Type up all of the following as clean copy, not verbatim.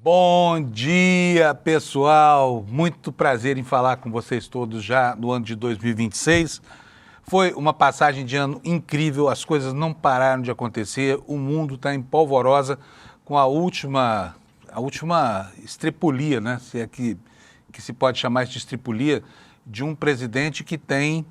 Bom dia, pessoal! Muito prazer em falar com vocês todos já no ano de 2026. Foi uma passagem de ano incrível, as coisas não pararam de acontecer, o mundo está em polvorosa com a última estripulia, né? Se é que se pode chamar de estripulia, de um presidente que tem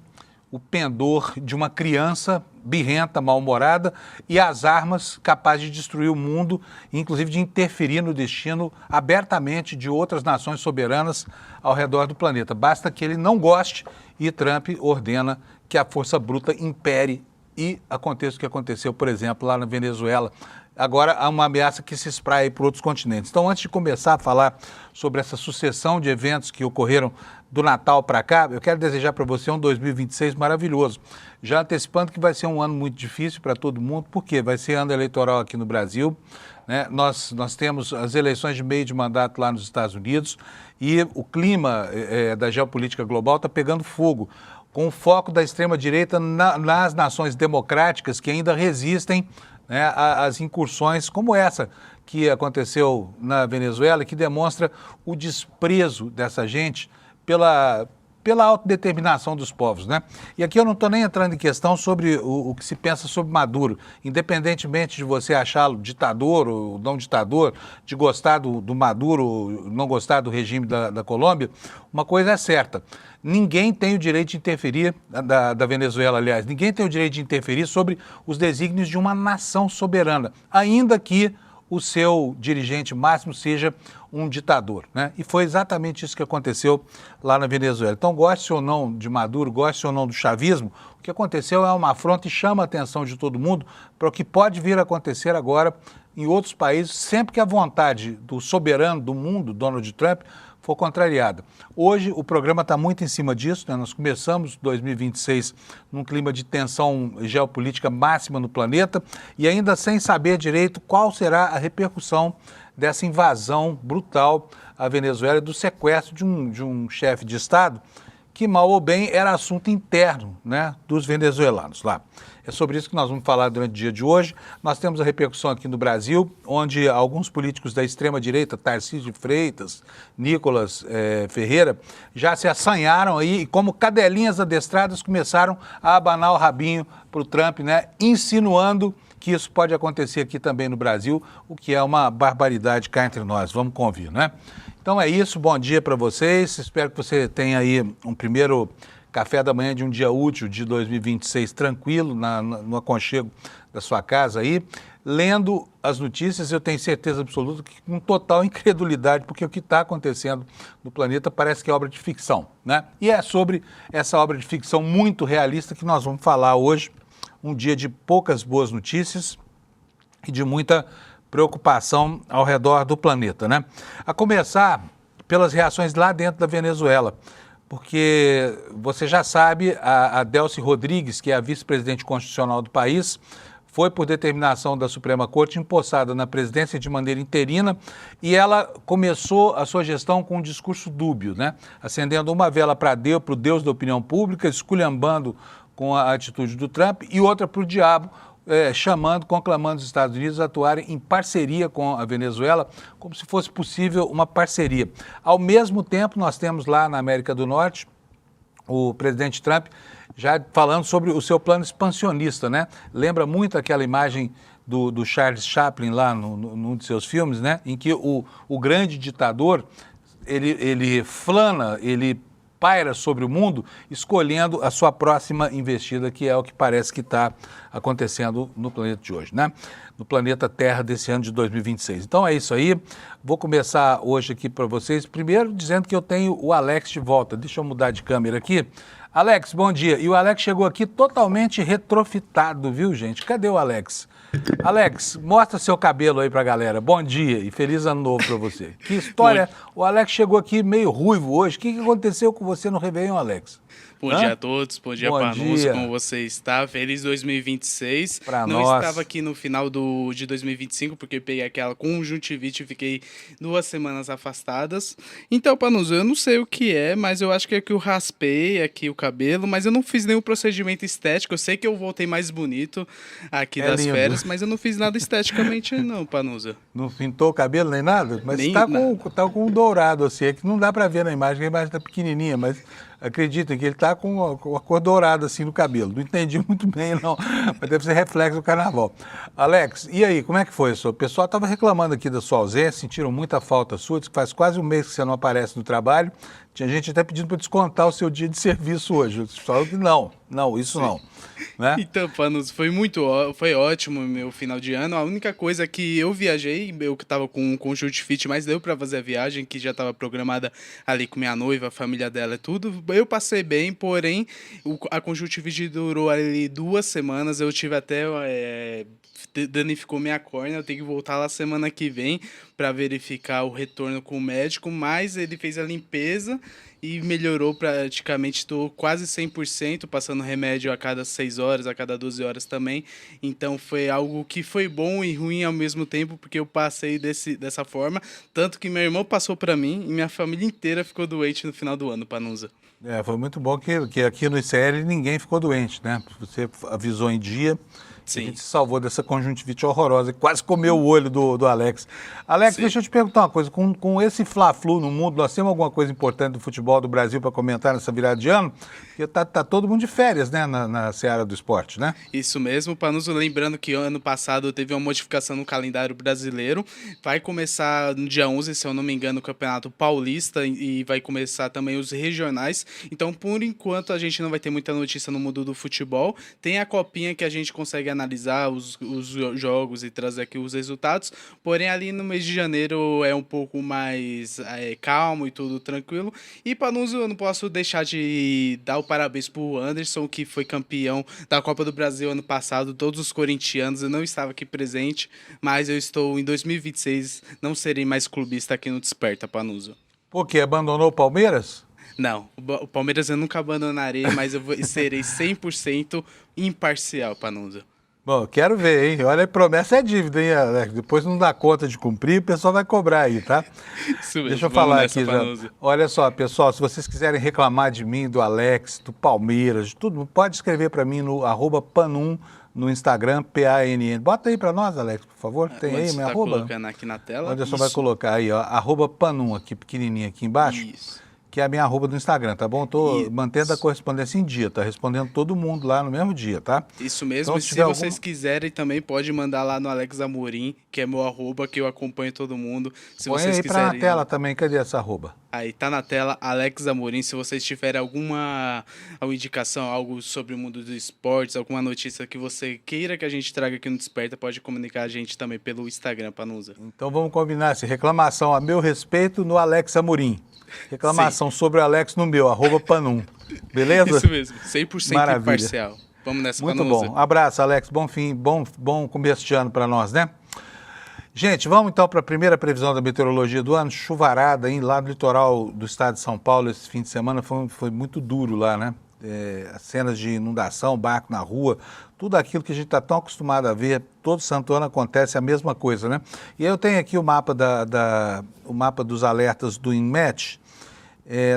o pendor de uma criança birrenta, mal-humorada e as armas capazes de destruir o mundo, inclusive de interferir no destino abertamente de outras nações soberanas ao redor do planeta. Basta que ele não goste e Trump ordena que a força bruta impere e aconteça o que aconteceu, por exemplo, lá na Venezuela. Agora há uma ameaça que se espraia por outros continentes. Então, antes de começar a falar sobre essa sucessão de eventos que ocorreram do Natal para cá, eu quero desejar para você um 2026 maravilhoso. Já antecipando que vai ser um ano muito difícil para todo mundo, porque vai ser ano eleitoral aqui no Brasil, né? Nós temos as eleições de meio de mandato lá nos Estados Unidos e o clima da geopolítica global está pegando fogo, com o foco da extrema-direita nas nações democráticas que ainda resistem, né, às incursões como essa que aconteceu na Venezuela, que demonstra o desprezo dessa gente pela autodeterminação dos povos, né? E aqui eu não estou nem entrando em questão sobre o que se pensa sobre Maduro, independentemente de você achá-lo ditador ou não ditador, de gostar do Maduro, não gostar do regime da Colômbia, uma coisa é certa: ninguém tem o direito de interferir, da Venezuela, aliás, ninguém tem o direito de interferir sobre os desígnios de uma nação soberana, ainda que o seu dirigente máximo seja um ditador, né? E foi exatamente isso que aconteceu lá na Venezuela. Então, goste ou não de Maduro, goste ou não do chavismo, o que aconteceu é uma afronta e chama a atenção de todo mundo para o que pode vir a acontecer agora em outros países, sempre que a vontade do soberano do mundo, Donald Trump, for contrariada. Hoje o programa está muito em cima disso, né? Nós começamos 2026 num clima de tensão geopolítica máxima no planeta e ainda sem saber direito qual será a repercussão dessa invasão brutal à Venezuela e do sequestro de um chefe de Estado que, mal ou bem, era assunto interno, né, dos venezuelanos lá. É sobre isso que nós vamos falar durante o dia de hoje. Nós temos a repercussão aqui no Brasil, onde alguns políticos da extrema-direita, Tarcísio de Freitas, Nicolas Ferreira, já se assanharam aí e, como cadelinhas adestradas, começaram a abanar o rabinho para o Trump, né, insinuando que isso pode acontecer aqui também no Brasil, o que é uma barbaridade cá entre nós. Vamos convir, né? Então é isso, bom dia para vocês. Espero que você tenha aí um primeiro café da manhã de um dia útil de 2026 tranquilo, no aconchego da sua casa aí. Lendo as notícias, eu tenho certeza absoluta que com total incredulidade, porque o que está acontecendo no planeta parece que é obra de ficção, né? E é sobre essa obra de ficção muito realista que nós vamos falar hoje, um dia de poucas boas notícias e de muita preocupação ao redor do planeta, né? A começar pelas reações lá dentro da Venezuela, porque você já sabe, a Delcy Rodrigues, que é a vice-presidente constitucional do país, foi, por determinação da Suprema Corte, empossada na presidência de maneira interina e ela começou a sua gestão com um discurso dúbio, né? Acendendo uma vela para o Deus da opinião pública, esculhambando com a atitude do Trump, e outra para o diabo, conclamando os Estados Unidos a atuarem em parceria com a Venezuela, como se fosse possível uma parceria. Ao mesmo tempo, nós temos lá na América do Norte o presidente Trump já falando sobre o seu plano expansionista, né? Lembra muito aquela imagem do Charles Chaplin lá num de seus filmes, né? Em que o grande ditador, ele paira sobre o mundo, escolhendo a sua próxima investida, que é o que parece que está acontecendo no planeta de hoje, né? No planeta Terra desse ano de 2026. Então é isso aí. Vou começar hoje aqui para vocês, primeiro dizendo que eu tenho o Alex de volta. Deixa eu mudar de câmera aqui. Alex, bom dia. E o Alex chegou aqui totalmente retrofitado, viu, gente? Cadê o Alex? Alex, mostra seu cabelo aí pra galera. Bom dia e feliz ano novo pra você. Que história. O Alex chegou aqui meio ruivo hoje. O que aconteceu com você no Réveillon, Alex? Bom dia a todos, bom dia, Panuso, dia. como você está? Feliz 2026. Pra Não nós. estava aqui no final de 2025, porque peguei aquela conjuntivite e fiquei 2 semanas afastadas. Então, Panuso, eu não sei o que é, mas eu acho que é que eu raspei aqui o cabelo, mas eu não fiz nenhum procedimento estético. Eu sei que eu voltei mais bonito aqui É das lindo. férias, mas eu não fiz nada esteticamente não, Panuso. Não pintou o cabelo nem nada? Mas Nem tá nada. com um dourado, assim. É que não dá pra ver na imagem, que a imagem tá pequenininha, mas acreditem que ele tá com a cor dourada, assim, no cabelo. Não entendi muito bem, não, mas deve ser reflexo do carnaval. Alex, e aí, como é que foi isso? O pessoal tava reclamando aqui da sua ausência, sentiram muita falta sua, diz que faz quase um mês que você não aparece no trabalho. Tinha gente até pedindo para descontar o seu dia de serviço hoje. Eu falo que não, isso Sim. não. Né? Então, Panos, foi ótimo o meu final de ano. A única coisa que eu viajei, eu que tava com conjuntivite, mas deu pra fazer a viagem, que já tava programada ali com minha noiva, a família dela e tudo. Eu passei bem, porém, a conjuntivite durou ali 2 semanas. Eu tive até danificou minha córnea, eu tenho que voltar lá semana que vem para verificar o retorno com o médico, mas ele fez a limpeza e melhorou praticamente, estou quase 100%, passando remédio a cada 6 horas, a cada 12 horas também, então foi algo que foi bom e ruim ao mesmo tempo, porque eu passei dessa forma, tanto que meu irmão passou para mim e minha família inteira ficou doente no final do ano, Panusa. Foi muito bom que aqui no ICL ninguém ficou doente, né? Você avisou em dia. Sim. A gente se salvou dessa conjuntivite horrorosa, que quase comeu o olho do Alex. Alex, Sim. Deixa eu te perguntar uma coisa. Com esse Fla-Flu no mundo, nós temos alguma coisa importante do futebol do Brasil para comentar nessa virada de ano? Porque tá todo mundo de férias, né, na seara do esporte, né? Isso mesmo, Panuso. Lembrando que ano passado teve uma modificação no calendário brasileiro. Vai começar no dia 11, se eu não me engano, o Campeonato Paulista e vai começar também os regionais. Então, por enquanto, a gente não vai ter muita notícia no mundo do futebol. Tem a copinha que a gente consegue analisar os jogos e trazer aqui os resultados, porém ali no mês de janeiro é um pouco mais calmo e tudo tranquilo. E Panuso, eu não posso deixar de dar o parabéns pro Anderson, que foi campeão da Copa do Brasil ano passado, todos os corintianos. Eu não estava aqui presente, mas eu estou em 2026, não serei mais clubista aqui no Desperta, Panuso. Por quê? Abandonou o Palmeiras? Não, o Palmeiras eu nunca abandonarei, mas serei 100% imparcial, Panuso. Bom, quero ver, hein? Olha, promessa é dívida, hein, Alex? Depois não dá conta de cumprir, o pessoal vai cobrar aí, tá? Isso mesmo. Deixa eu falar aqui já. Olha só, pessoal, se vocês quiserem reclamar de mim, do Alex, do Palmeiras, de tudo, pode escrever para mim no @panum no Instagram, PANN. Bota aí para nós, Alex, por favor. Tem aí minha arroba? Colocando aqui na tela. Onde só vai colocar aí, ó, @panum aqui, pequenininho aqui embaixo. Isso. Que é a minha arroba do Instagram, tá bom? Tô mantendo a correspondência em dia, tá respondendo todo mundo lá no mesmo dia, tá? Isso mesmo, então, se vocês quiserem também pode mandar lá no Alex Amorim, que é meu arroba, que eu acompanho todo mundo. Se Põe vocês aí quiserem... na tela também, cadê essa arroba? Aí, tá na tela, Alex Amorim. Se vocês tiverem alguma indicação, algo sobre o mundo dos esportes, alguma notícia que você queira que a gente traga aqui no Desperta, pode comunicar a gente também pelo Instagram, Panusa. Então vamos combinar essa reclamação a meu respeito no Alex Amorim. Reclamação Sim. sobre o Alex no meu, @panum. Beleza? Isso mesmo, 100% Maravilha. imparcial. Vamos nessa, Muito Panusa. bom. Abraço, Alex. Bom fim, bom começo de ano para nós, né? Gente, vamos então para a primeira previsão da meteorologia do ano. Chuvarada aí lá no litoral do estado de São Paulo esse fim de semana foi muito duro lá, né? Cenas de inundação, barco na rua, tudo aquilo que a gente está tão acostumado a ver, todo santo ano acontece a mesma coisa, né? E eu tenho aqui o mapa o mapa dos alertas do INMET.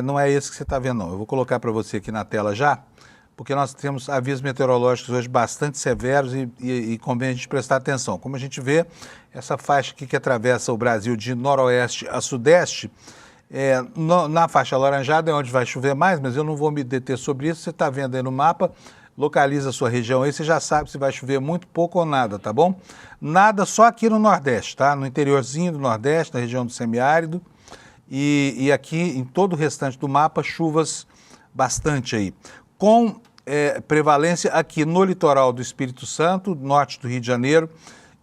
Não é esse que você está vendo, não. Eu vou colocar para você aqui na tela já, porque nós temos avisos meteorológicos hoje bastante severos e convém a gente prestar atenção. Como a gente vê, essa faixa aqui que atravessa o Brasil de noroeste a sudeste, na faixa alaranjada é onde vai chover mais, mas eu não vou me deter sobre isso. Você está vendo aí no mapa, localiza a sua região aí, você já sabe se vai chover muito, pouco ou nada, tá bom? Nada só aqui no Nordeste, tá? No interiorzinho do Nordeste, na região do semiárido, e aqui em todo o restante do mapa, chuvas bastante aí. Com prevalência aqui no litoral do Espírito Santo, norte do Rio de Janeiro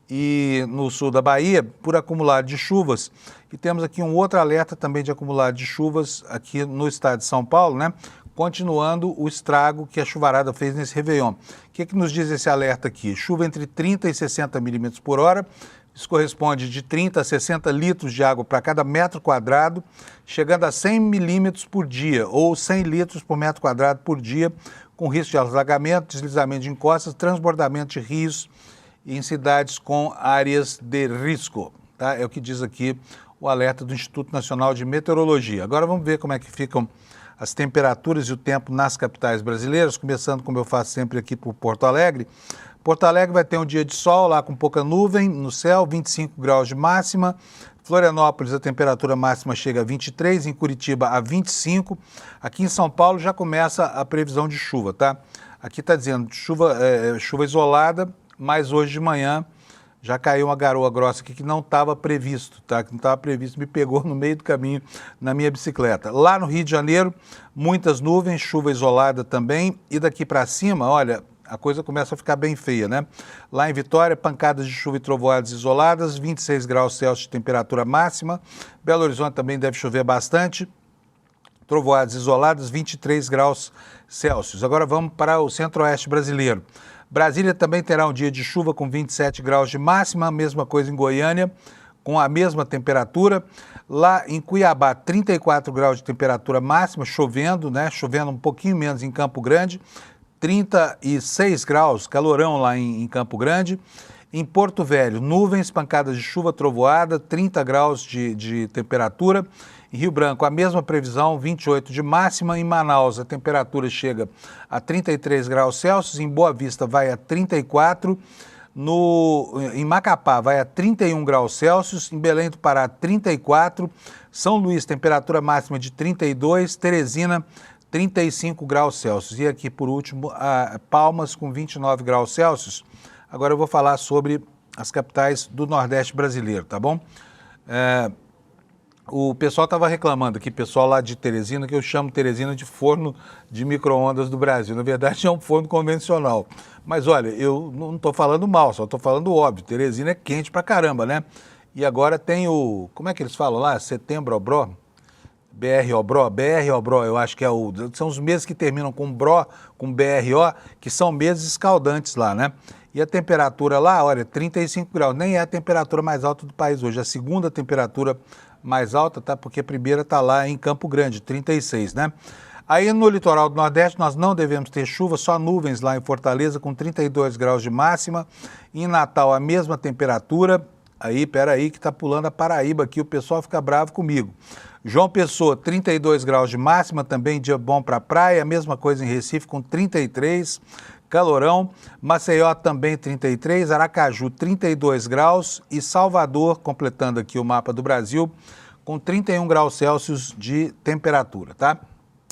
e no sul da Bahia, por acumulado de chuvas. E temos aqui um outro alerta também de acumulado de chuvas aqui no estado de São Paulo, né? Continuando o estrago que a chuvarada fez nesse Réveillon. O que nos diz esse alerta aqui? Chuva entre 30 e 60 milímetros por hora, Isso corresponde de 30 a 60 litros de água para cada metro quadrado, chegando a 100 milímetros por dia, ou 100 litros por metro quadrado por dia, com risco de alagamento, deslizamento de encostas, transbordamento de rios em cidades com áreas de risco. Tá? É o que diz aqui o alerta do Instituto Nacional de Meteorologia. Agora vamos ver como é que ficam as temperaturas e o tempo nas capitais brasileiras, começando como eu faço sempre aqui por Porto Alegre. Porto Alegre vai ter um dia de sol lá com pouca nuvem no céu, 25 graus de máxima. Florianópolis a temperatura máxima chega a 23, em Curitiba a 25. Aqui em São Paulo já começa a previsão de chuva, tá? Aqui está dizendo chuva isolada, mas hoje de manhã já caiu uma garoa grossa aqui que não estava previsto, tá? Que não estava previsto, me pegou no meio do caminho na minha bicicleta. Lá no Rio de Janeiro, muitas nuvens, chuva isolada também, e daqui para cima, olha, a coisa começa a ficar bem feia, né? Lá em Vitória, pancadas de chuva e trovoadas isoladas, 26 graus Celsius de temperatura máxima. Belo Horizonte também deve chover bastante, trovoadas isoladas, 23 graus Celsius. Agora vamos para o centro-oeste brasileiro. Brasília também terá um dia de chuva com 27 graus de máxima, mesma coisa em Goiânia, com a mesma temperatura. Lá em Cuiabá, 34 graus de temperatura máxima, chovendo, né? Chovendo um pouquinho menos em Campo Grande, 36 graus, calorão lá em Campo Grande. Em Porto Velho, nuvens, pancadas de chuva, trovoada, 30 graus de temperatura. Em Rio Branco, a mesma previsão, 28 de máxima. Em Manaus, a temperatura chega a 33 graus Celsius. Em Boa Vista, vai a 34. Em Macapá, vai a 31 graus Celsius. Em Belém do Pará, 34. São Luís, temperatura máxima de 32. Teresina, 35 graus Celsius. E aqui, por último, Palmas, com 29 graus Celsius. Agora eu vou falar sobre as capitais do Nordeste brasileiro, tá bom? O pessoal estava reclamando aqui, pessoal lá de Teresina, que eu chamo Teresina de forno de micro-ondas do Brasil. Na verdade, é um forno convencional. Mas olha, eu não estou falando mal, só estou falando óbvio. Teresina é quente pra caramba, né? E agora tem o... Como é que eles falam lá? Setembro Obró? BR-Obró, eu acho que são os meses que terminam com BRO, com BRO, que são meses escaldantes lá, né? E a temperatura lá, olha, 35 graus, nem é a temperatura mais alta do país hoje, a segunda temperatura mais alta, tá? Porque a primeira tá lá em Campo Grande, 36, né? Aí no litoral do Nordeste nós não devemos ter chuva, só nuvens lá em Fortaleza com 32 graus de máxima. Em Natal a mesma temperatura. Aí, peraí que tá pulando a Paraíba aqui, o pessoal fica bravo comigo. João Pessoa, 32 graus de máxima, também dia bom para praia, a mesma coisa em Recife com 33, calorão. Maceió também 33, Aracaju 32 graus e Salvador, completando aqui o mapa do Brasil, com 31 graus Celsius de temperatura, tá?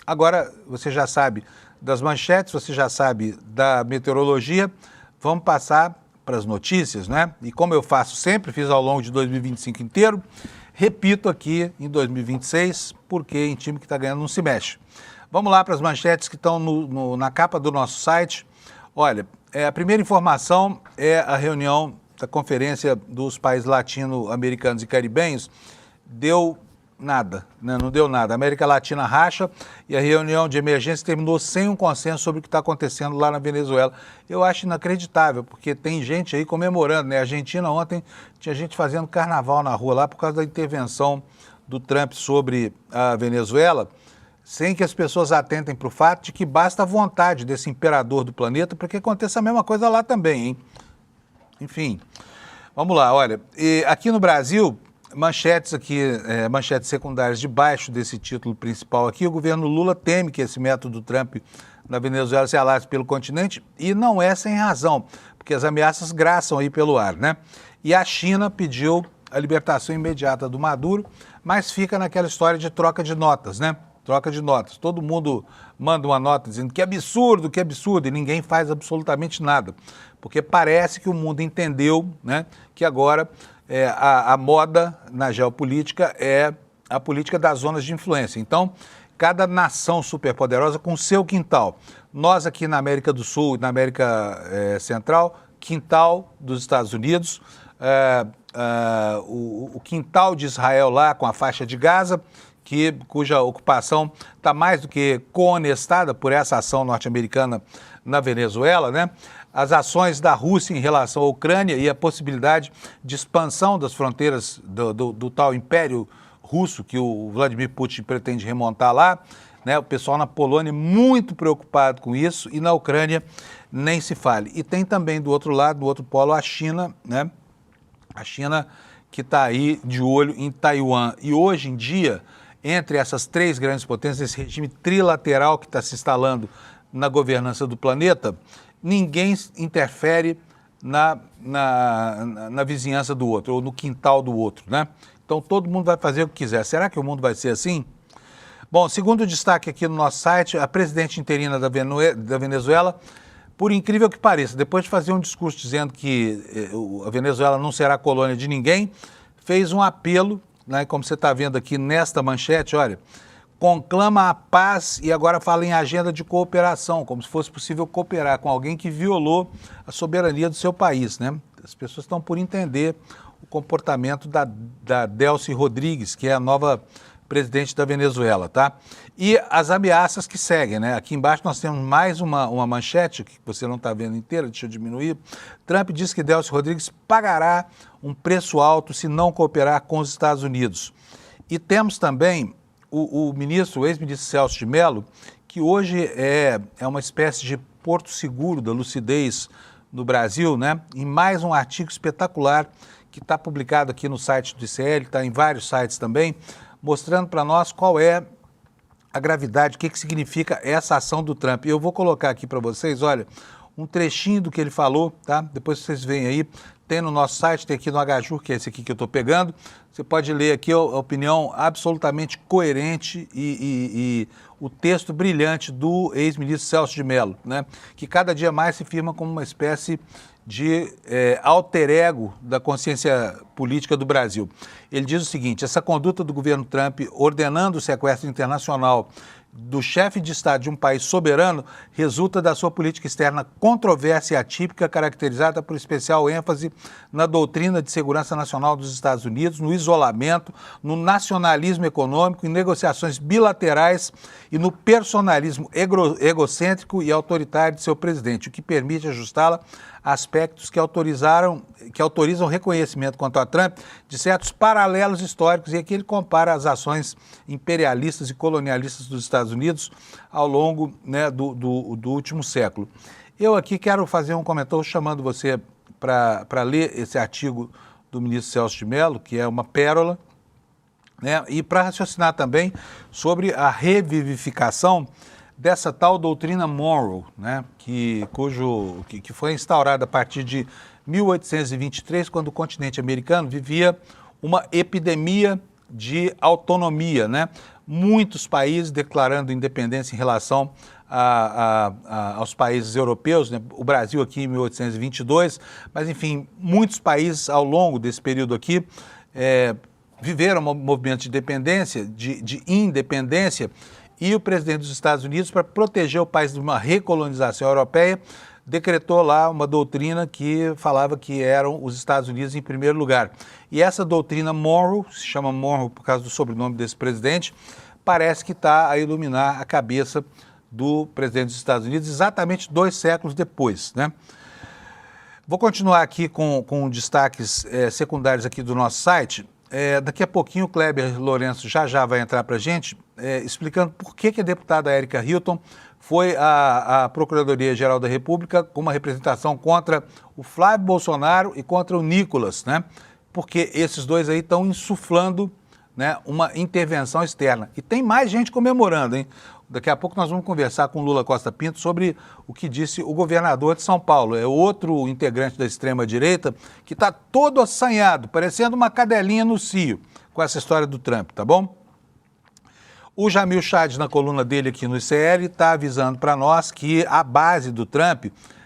Agora, você já sabe das manchetes, você já sabe da meteorologia, vamos passar para as notícias, né? E como eu faço sempre, fiz ao longo de 2025 inteiro, repito aqui em 2026, porque em time que está ganhando não se mexe. Vamos lá para as manchetes que estão na capa do nosso site. Olha, a primeira informação é a reunião da Conferência dos Países Latino-Americanos e Caribenhos. Deu nada, né? Não deu nada. A América Latina racha e a reunião de emergência terminou sem um consenso sobre o que está acontecendo lá na Venezuela. Eu acho inacreditável, porque tem gente aí comemorando, né? A Argentina ontem tinha gente fazendo carnaval na rua lá por causa da intervenção do Trump sobre a Venezuela, sem que as pessoas atentem para o fato de que basta a vontade desse imperador do planeta para que aconteça a mesma coisa lá também, hein? Enfim, vamos lá, olha, aqui no Brasil... Manchetes aqui, manchetes secundárias debaixo desse título principal aqui, o governo Lula teme que esse método Trump na Venezuela se alastre pelo continente e não é sem razão, porque as ameaças graçam aí pelo ar, né? E a China pediu a libertação imediata do Maduro, mas fica naquela história de troca de notas, né? Troca de notas. Todo mundo manda uma nota dizendo que absurdo, e ninguém faz absolutamente nada, porque parece que o mundo entendeu, né, que agora... a moda na geopolítica é a política das zonas de influência. Então, cada nação superpoderosa com o seu quintal. Nós aqui na América do Sul e na América Central, quintal dos Estados Unidos, o quintal de Israel lá com a faixa de Gaza, cuja ocupação está mais do que conestada por essa ação norte-americana na Venezuela, né? as ações da Rússia em relação à Ucrânia e a possibilidade de expansão das fronteiras do tal Império Russo que o Vladimir Putin pretende remontar lá, né? O pessoal na Polônia muito preocupado com isso e na Ucrânia nem se fale. E tem também do outro lado, do outro polo, a China, né? A China que está aí de olho em Taiwan. E hoje em dia, entre essas três grandes potências, esse regime trilateral que está se instalando na governança do planeta, ninguém interfere na vizinhança do outro, ou no quintal do outro, né? Então todo mundo vai fazer o que quiser. Será que o mundo vai ser assim? Bom, segundo destaque aqui no nosso site, a presidente interina da Venezuela, por incrível que pareça, depois de fazer um discurso dizendo que a Venezuela não será colônia de ninguém, fez um apelo, né, como você está vendo aqui nesta manchete, olha, conclama a paz e agora fala em agenda de cooperação, como se fosse possível cooperar com alguém que violou a soberania do seu país, né? As pessoas estão por entender o comportamento da Delcy Rodrigues, que é a nova presidente da Venezuela, tá? E as ameaças que seguem, né? Aqui embaixo nós temos mais uma manchete, que você não está vendo inteira, deixa eu diminuir. Trump diz que Delcy Rodrigues pagará um preço alto se não cooperar com os Estados Unidos. E temos também o ex-ministro Celso de Mello, que hoje é uma espécie de porto seguro da lucidez no Brasil, né? Em mais um artigo espetacular que está publicado aqui no site do ICL, está em vários sites também, mostrando para nós qual é a gravidade, o que significa essa ação do Trump. Eu vou colocar aqui para vocês, olha, um trechinho do que ele falou, tá? Depois vocês veem aí, tem no nosso site, tem aqui no HJUR, que é esse aqui que eu estou pegando. Você pode ler aqui a opinião absolutamente coerente e o texto brilhante do ex-ministro Celso de Mello, né? Que cada dia mais se firma como uma espécie de alter ego da consciência política do Brasil. Ele diz o seguinte: essa conduta do governo Trump ordenando o sequestro internacional do chefe de Estado de um país soberano resulta da sua política externa controversa e atípica, caracterizada por especial ênfase na doutrina de segurança nacional dos Estados Unidos, no isolamento, no nacionalismo econômico, em negociações bilaterais e no personalismo egocêntrico e autoritário de seu presidente, o que permite ajustá-la a aspectos que autorizam reconhecimento quanto a Trump de certos paralelos históricos, e aqui ele compara as ações imperialistas e colonialistas dos Estados Unidos ao longo, né, do último século. Eu aqui quero fazer um comentário chamando você para ler esse artigo do ministro Celso de Mello, que é uma pérola, né, e para raciocinar também sobre a revivificação dessa tal doutrina Monroe, né, que foi instaurada a partir de 1823, quando o continente americano vivia uma epidemia de autonomia, né? Muitos países declarando independência em relação aos países europeus, né? O Brasil aqui em 1822, mas enfim, muitos países ao longo desse período aqui viveram um movimento de independência, de independência, e o presidente dos Estados Unidos, para proteger o país de uma recolonização europeia, decretou lá uma doutrina que falava que eram os Estados Unidos em primeiro lugar. E essa doutrina Monroe, se chama Monroe por causa do sobrenome desse presidente, parece que está a iluminar a cabeça do presidente dos Estados Unidos exatamente 2 séculos depois, né? Vou continuar aqui com destaques secundários aqui do nosso site. Daqui a pouquinho o Kleber Lourenço já vai entrar para a gente explicando por que a deputada Érica Hilton foi à Procuradoria-Geral da República com uma representação contra o Flávio Bolsonaro e contra o Nicolas, né? Porque esses dois aí estão insuflando, né, uma intervenção externa. E tem mais gente comemorando, hein? Daqui a pouco nós vamos conversar com Lula Costa Pinto sobre o que disse o governador de São Paulo. É outro integrante da extrema-direita que está todo assanhado, parecendo uma cadelinha no cio com essa história do Trump, tá bom? O Jamil Chad, na coluna dele aqui no ICL, está avisando para nós que a base do Trump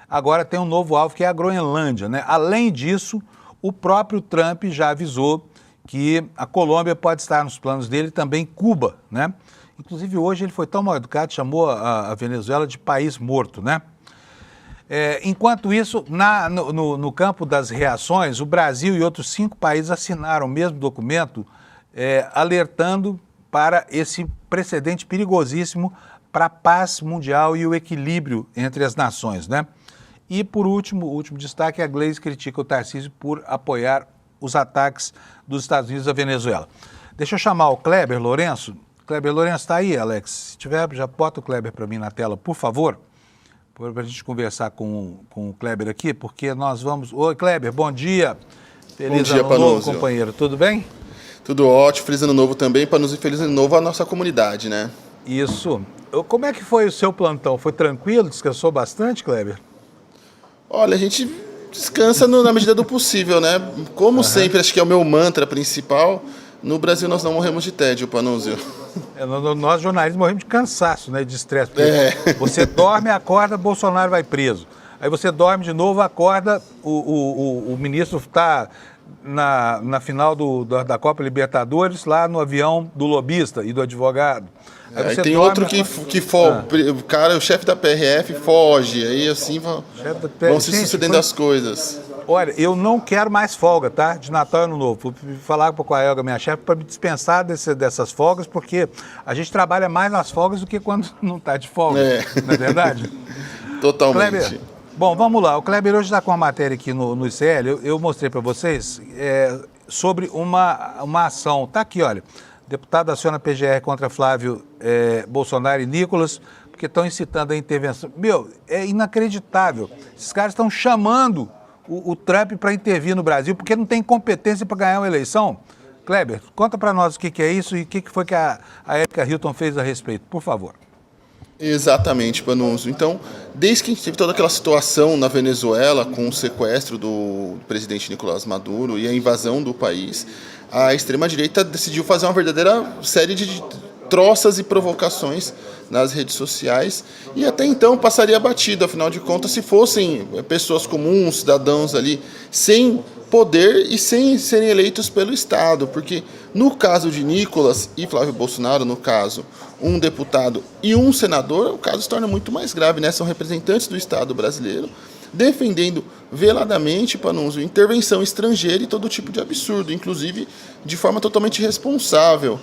agora tem um novo alvo, que é a Groenlândia, né? Além disso, o próprio Trump já avisou que a Colômbia pode estar nos planos dele, também Cuba, né? Inclusive, hoje ele foi tão mal educado, chamou a Venezuela de país morto, né? Enquanto isso, no campo das reações, o Brasil e outros 5 países assinaram o mesmo documento, alertando para esse precedente perigosíssimo para a paz mundial e o equilíbrio entre as nações, né? E, por último, o último destaque, a Gleisi critica o Tarcísio por apoiar os ataques dos Estados Unidos à Venezuela. Deixa eu chamar o Kleber Lourenço. Kleber Lourenço está aí, Alex? Se tiver, já bota o Kleber para mim na tela, por favor, para a gente conversar com o Kleber aqui, porque nós vamos... Oi, Kleber, bom dia. Feliz ano novo, companheiro. Tudo bem? Tudo ótimo, feliz ano novo também, Panunzio, e feliz ano novo à nossa comunidade, né? Isso. Como é que foi o seu plantão? Foi tranquilo? Descansou bastante, Kleber? Olha, a gente descansa na medida do possível, né? Como sempre, acho que é o meu mantra principal, no Brasil nós não morremos de tédio, Panunzio. Nós jornalistas morremos de cansaço, né? De estresse. Você dorme, acorda, Bolsonaro vai preso. Aí você dorme de novo, acorda, o ministro está na final da Copa Libertadores, lá no avião do lobista e do advogado. Aí tem dorme, outro que foge, o cara, o chefe da PRF foge, aí assim vão se sucedendo as coisas. Olha, eu não quero mais folga, tá? De Natal e Ano Novo. Fui falar com a Elga, minha chefe, para me dispensar dessas folgas, porque a gente trabalha mais nas folgas do que quando não está de folga. Não é verdade? Totalmente. Kleber, bom, vamos lá. O Kleber hoje está com uma matéria aqui no ICL, eu mostrei para vocês, sobre uma ação. Está aqui, olha. Deputado aciona PGR contra Flávio Bolsonaro e Nicolas, porque estão incitando a intervenção. Meu, é inacreditável. Esses caras estão chamando o Trump para intervir no Brasil, porque não tem competência para ganhar uma eleição. Kleber, conta para nós o que é isso e o que foi que a Erika Hilton fez a respeito, por favor. Exatamente, Panunzio. Então, desde que a gente teve toda aquela situação na Venezuela com o sequestro do presidente Nicolás Maduro e a invasão do país, a extrema-direita decidiu fazer uma verdadeira série de troças e provocações nas redes sociais e até então passaria batido, afinal de contas, se fossem pessoas comuns, cidadãos ali, sem poder e sem serem eleitos pelo Estado, porque no caso de Nicolas e Flávio Bolsonaro, no caso, um deputado e um senador, o caso se torna muito mais grave, né? São representantes do Estado brasileiro defendendo veladamente, Panunzio, intervenção estrangeira e todo tipo de absurdo, inclusive de forma totalmente irresponsável.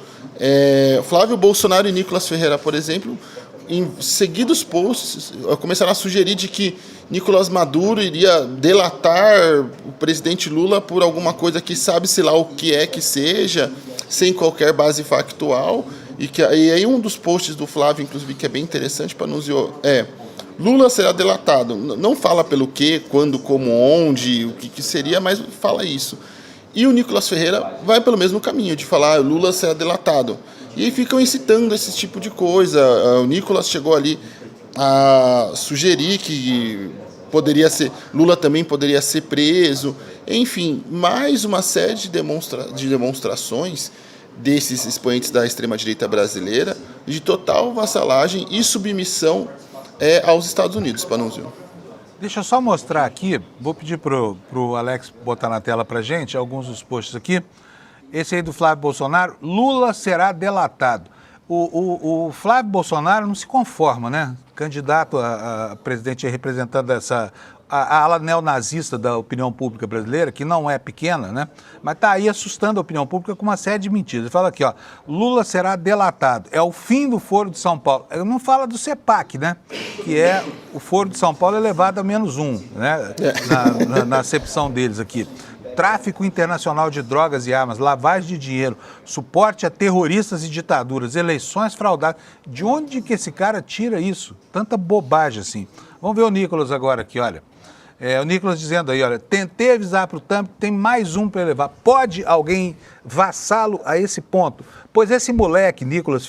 Flávio Bolsonaro e Nicolas Ferreira, por exemplo, em seguidos posts, começaram a sugerir de que Nicolás Maduro iria delatar o presidente Lula por alguma coisa que sabe-se lá o que é que seja, sem qualquer base factual. E aí um dos posts do Flávio, inclusive, que é bem interessante, Panunzio, Lula será delatado. Não fala pelo quê, quando, como, onde, o que seria, mas fala isso. E o Nicolas Ferreira vai pelo mesmo caminho, de falar Lula será delatado. E aí ficam incitando esse tipo de coisa. O Nicolas chegou ali a sugerir que Lula também poderia ser preso. Enfim, mais uma série de demonstrações desses expoentes da extrema-direita brasileira de total vassalagem e submissão aos Estados Unidos, Panunzio. Deixa eu só mostrar aqui, vou pedir pro Alex botar na tela pra gente alguns dos posts aqui. Esse aí do Flávio Bolsonaro, Lula será delatado. O Flávio Bolsonaro não se conforma, né? Candidato a presidente representando a ala neonazista da opinião pública brasileira, que não é pequena, né? Mas está aí assustando a opinião pública com uma série de mentiras. Ele fala aqui, ó, Lula será delatado. É o fim do Foro de São Paulo. Ele não fala do CEPAC, né? Que é o Foro de São Paulo elevado a -1, né? Na acepção deles aqui. Tráfico internacional de drogas e armas, lavagem de dinheiro, suporte a terroristas e ditaduras, eleições fraudadas. De onde que esse cara tira isso? Tanta bobagem assim. Vamos ver o Nicolas agora aqui, olha. O Nicolas dizendo aí, olha, tentei avisar para o Trump, tem mais um para levar. Pode alguém vassalo a esse ponto? Pois esse moleque, Nicolas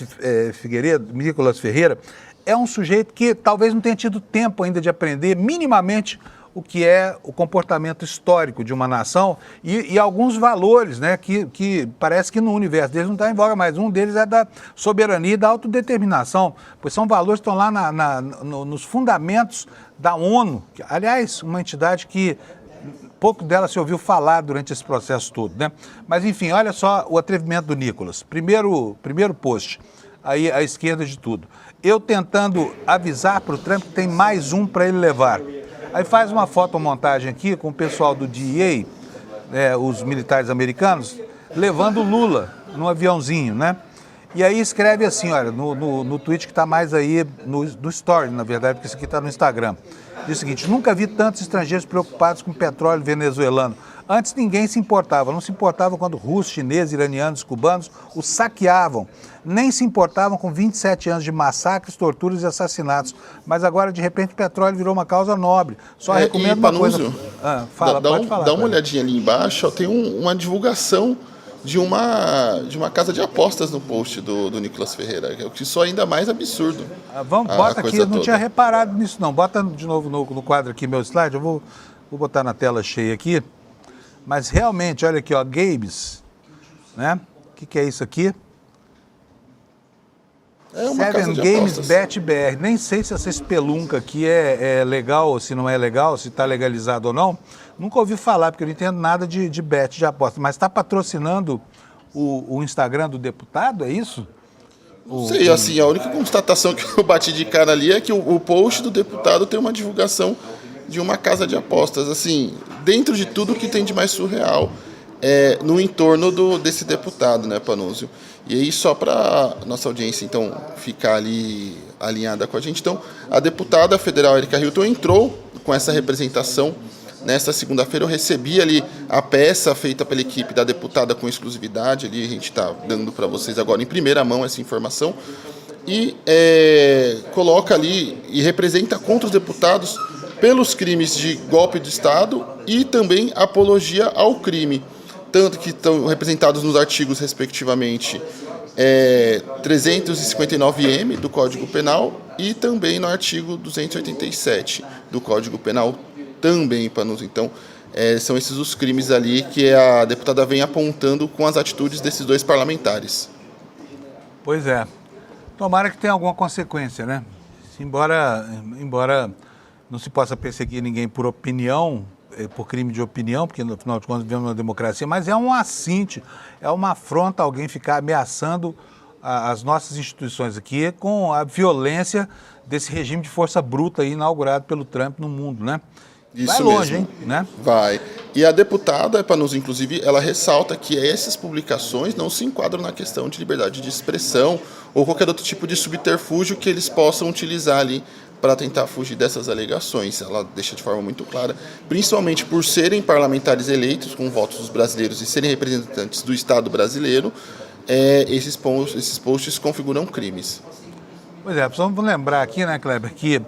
Ferreira, é um sujeito que talvez não tenha tido tempo ainda de aprender minimamente o que é o comportamento histórico de uma nação e alguns valores, né, que parece que no universo deles não está em voga, mas um deles é da soberania e da autodeterminação, pois são valores que estão lá nos fundamentos da ONU, que, aliás, uma entidade que pouco dela se ouviu falar durante esse processo todo, né? Mas, enfim, olha só o atrevimento do Nicolas. Primeiro post, aí à esquerda de tudo. Eu tentando avisar para o Trump que tem mais um para ele levar. Aí faz uma fotomontagem aqui com o pessoal do DEA, os militares americanos, levando o Lula num aviãozinho, né? E aí escreve assim, olha, no tweet que está mais aí, no story, na verdade, porque isso aqui está no Instagram. Diz o seguinte: nunca vi tantos estrangeiros preocupados com petróleo venezuelano. Antes ninguém se importava, não se importava quando russos, chineses, iranianos, cubanos os saqueavam. Nem se importavam com 27 anos de massacres, torturas e assassinatos. Mas agora, de repente, o petróleo virou uma causa nobre. Só recomendo uma coisa. Pode falar. Dá uma olhadinha ali embaixo, ó, tem uma divulgação de uma casa de apostas no post do Nicolas Ferreira, que isso é ainda mais absurdo. Bota aqui, eu não tinha reparado nisso não. Bota de novo no quadro aqui meu slide, eu vou botar na tela cheia aqui. Mas realmente, olha aqui, ó, Games, né? O que é isso aqui? É uma casa Seven de Games apostas. Bet BR. Nem sei se essa espelunca aqui é legal ou se não é legal, se está legalizado ou não. Nunca ouvi falar, porque eu não entendo nada de bet, de aposta. Mas está patrocinando o Instagram do deputado, é isso? Não sei, assim, a única constatação que eu bati de cara ali é que o post do deputado tem uma divulgação de uma casa de apostas, assim, dentro de tudo que tem de mais surreal no entorno desse deputado, né, Panunzio? E aí, só para nossa audiência, então, ficar ali alinhada com a gente, então, a deputada federal Erika Hilton entrou com essa representação. Nesta segunda-feira eu recebi ali a peça feita pela equipe da deputada com exclusividade, ali a gente está dando para vocês agora em primeira mão essa informação, e coloca ali e representa contra os deputados pelos crimes de golpe de Estado e também apologia ao crime, tanto que estão representados nos artigos, respectivamente, 359-M do Código Penal e também no artigo 287 do Código Penal, também, Panunzio. Então, são esses os crimes ali que a deputada vem apontando com as atitudes desses dois parlamentares. Pois é. Tomara que tenha alguma consequência, né? Embora não se possa perseguir ninguém por opinião, por crime de opinião, porque no final de contas vivemos uma democracia, mas é um assinte, é uma afronta alguém ficar ameaçando as nossas instituições aqui com a violência desse regime de força bruta aí inaugurado pelo Trump no mundo, né? Isso vai longe, mesmo. hein? Né? Vai. E a deputada, Panunzio, inclusive, ela ressalta que essas publicações não se enquadram na questão de liberdade de expressão ou qualquer outro tipo de subterfúgio que eles possam utilizar ali para tentar fugir dessas alegações. Ela deixa de forma muito clara, principalmente por serem parlamentares eleitos com votos dos brasileiros e serem representantes do Estado brasileiro, esses posts configuram crimes. Pois é, precisamos lembrar aqui, né, Kleber, que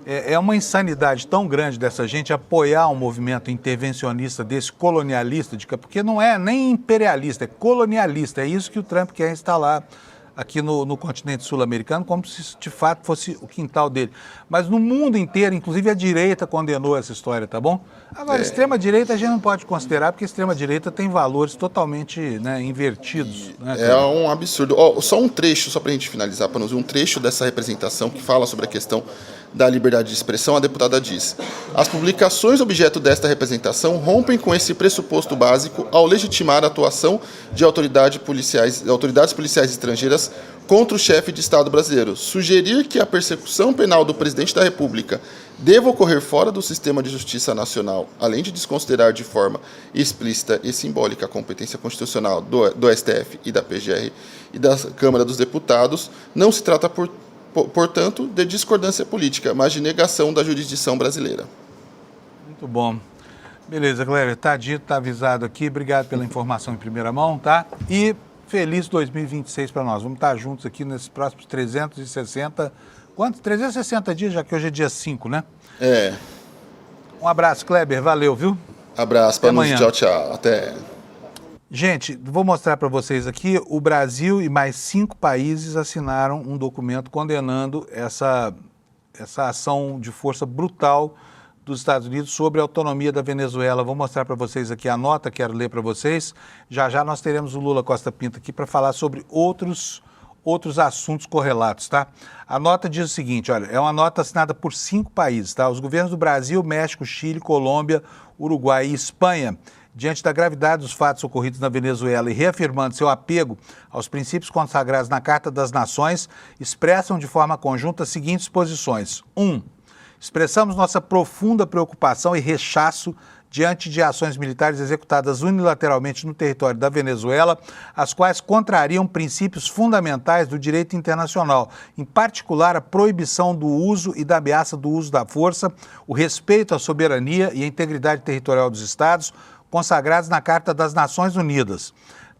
é uma insanidade tão grande dessa gente apoiar um movimento intervencionista desse, colonialista, porque não é nem imperialista, é colonialista. É isso que o Trump quer instalar aqui no continente sul-americano, como se de fato fosse o quintal dele. Mas no mundo inteiro, inclusive a direita condenou essa história, tá bom? Agora, extrema-direita a gente não pode considerar, porque a extrema-direita tem valores totalmente, né, invertidos. Né, é um absurdo. Só um trecho, só para a gente finalizar, para nos ver um trecho dessa representação que fala sobre a questão da liberdade de expressão. A deputada diz: as publicações objeto desta representação rompem com esse pressuposto básico ao legitimar a atuação de autoridades policiais estrangeiras contra o chefe de Estado brasileiro. Sugerir que a persecução penal do presidente da República deva ocorrer fora do sistema de justiça nacional, além de desconsiderar de forma explícita e simbólica a competência constitucional do STF e da PGR e da Câmara dos Deputados, não se trata, portanto, de discordância política, mas de negação da jurisdição brasileira. Muito bom. Beleza, Cléber, tá dito, tá avisado aqui. Obrigado pela informação em primeira mão, tá? E feliz 2026 para nós. Vamos estar juntos aqui nesses próximos 360... Quantos? 360 dias, já que hoje é dia 5, né? Um abraço, Kleber. Valeu, viu? Abraço, Panunzio. Tchau, tchau. Até. Gente, vou mostrar para vocês aqui, o Brasil e mais 5 países assinaram um documento condenando essa ação de força brutal dos Estados Unidos sobre a autonomia da Venezuela. Vou mostrar para vocês aqui a nota, quero ler para vocês. Já nós teremos o Lula Costa Pinto aqui para falar sobre outros assuntos correlatos, tá? A nota diz o seguinte, olha, é uma nota assinada por 5 países, tá? Os governos do Brasil, México, Chile, Colômbia, Uruguai e Espanha, diante da gravidade dos fatos ocorridos na Venezuela e reafirmando seu apego aos princípios consagrados na Carta das Nações, expressam de forma conjunta as seguintes posições. 1. Expressamos nossa profunda preocupação e rechaço diante de ações militares executadas unilateralmente no território da Venezuela, as quais contrariam princípios fundamentais do direito internacional, em particular a proibição do uso e da ameaça do uso da força, o respeito à soberania e à integridade territorial dos Estados, consagrados na Carta das Nações Unidas.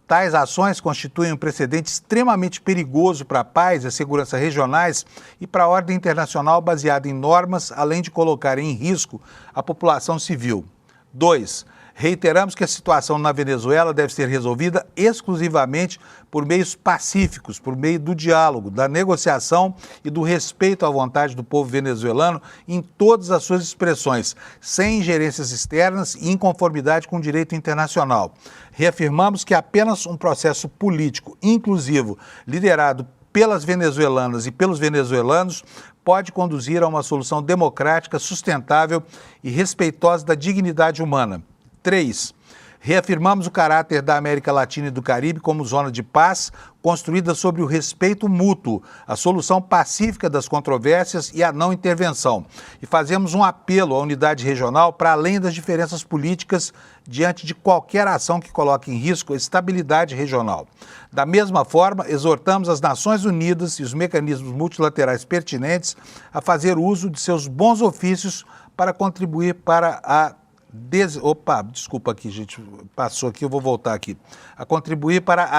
Tais ações constituem um precedente extremamente perigoso para a paz e a segurança regionais e para a ordem internacional baseada em normas, além de colocar em risco a população civil. 2. Reiteramos que a situação na Venezuela deve ser resolvida exclusivamente por meios pacíficos, por meio do diálogo, da negociação e do respeito à vontade do povo venezuelano em todas as suas expressões, sem ingerências externas e em conformidade com o direito internacional. Reafirmamos que apenas um processo político inclusivo, liderado pelas venezuelanas e pelos venezuelanos, pode conduzir a uma solução democrática, sustentável e respeitosa da dignidade humana. 3. Reafirmamos o caráter da América Latina e do Caribe como zona de paz, construída sobre o respeito mútuo, a solução pacífica das controvérsias e a não intervenção. E fazemos um apelo à unidade regional para além das diferenças políticas diante de qualquer ação que coloque em risco a estabilidade regional. Da mesma forma, exortamos as Nações Unidas e os mecanismos multilaterais pertinentes a fazer uso de seus bons ofícios para contribuir para a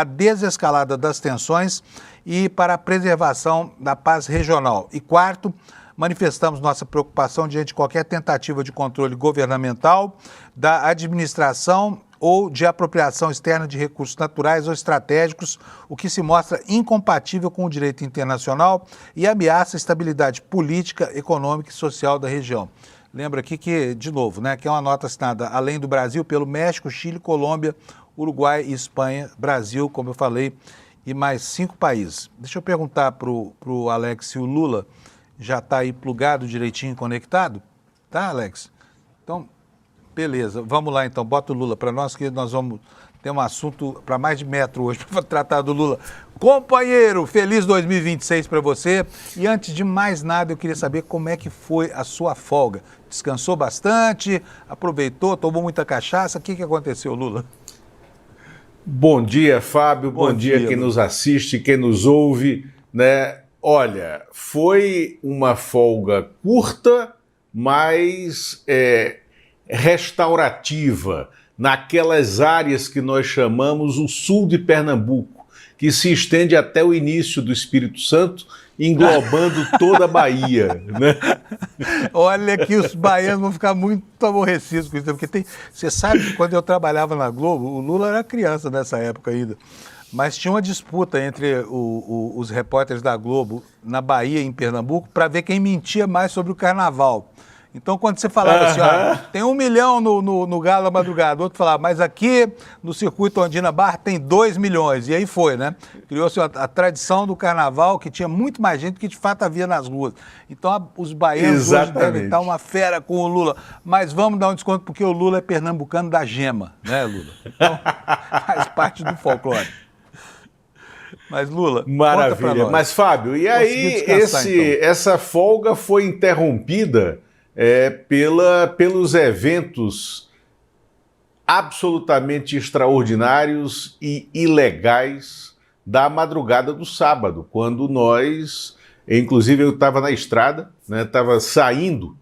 desescalada das tensões e para a preservação da paz regional. E 4, manifestamos nossa preocupação diante de qualquer tentativa de controle governamental, da administração ou de apropriação externa de recursos naturais ou estratégicos, o que se mostra incompatível com o direito internacional e ameaça a estabilidade política, econômica e social da região. Lembra aqui que, de novo, né, que é uma nota assinada, além do Brasil, pelo México, Chile, Colômbia, Uruguai e Espanha, Brasil, como eu falei, e mais 5 países. Deixa eu perguntar para o Alex se o Lula já está aí plugado direitinho, conectado. Tá, Alex? Então, beleza. Vamos lá, então. Bota o Lula para nós, que nós vamos ter um assunto para mais de metro hoje para tratar do Lula. Companheiro, feliz 2026 para você. E antes de mais nada, eu queria saber como é que foi a sua folga. Descansou bastante? Aproveitou? Tomou muita cachaça? O que aconteceu, Lula? Bom dia, Fábio. Bom dia quem nos assiste, quem nos ouve, né? Olha, foi uma folga curta, mas restaurativa, naquelas áreas que nós chamamos o sul de Pernambuco, que se estende até o início do Espírito Santo, englobando toda a Bahia, né? Olha que os baianos vão ficar muito aborrecidos com isso, porque você sabe que quando eu trabalhava na Globo, o Lula era criança nessa época ainda, mas tinha uma disputa entre os repórteres da Globo na Bahia e em Pernambuco para ver quem mentia mais sobre o carnaval. Então, quando você falava assim, ó, tem 1 milhão no Galo da Madrugada, o outro falava, mas aqui no Circuito Ondina Bar tem 2 milhões. E aí foi, né? Criou-se a tradição do carnaval, que tinha muito mais gente do que de fato havia nas ruas. Então, os baianos hoje devem estar uma fera com o Lula. Mas vamos dar um desconto, porque o Lula é pernambucano da gema, né, Lula? Então, faz parte do folclore. Mas, Lula, maravilha. Conta pra nós. Mas, Fábio, e aí então? Essa folga foi interrompida pelos eventos absolutamente extraordinários e ilegais da madrugada do sábado, quando nós, inclusive eu estava na estrada, estava saindo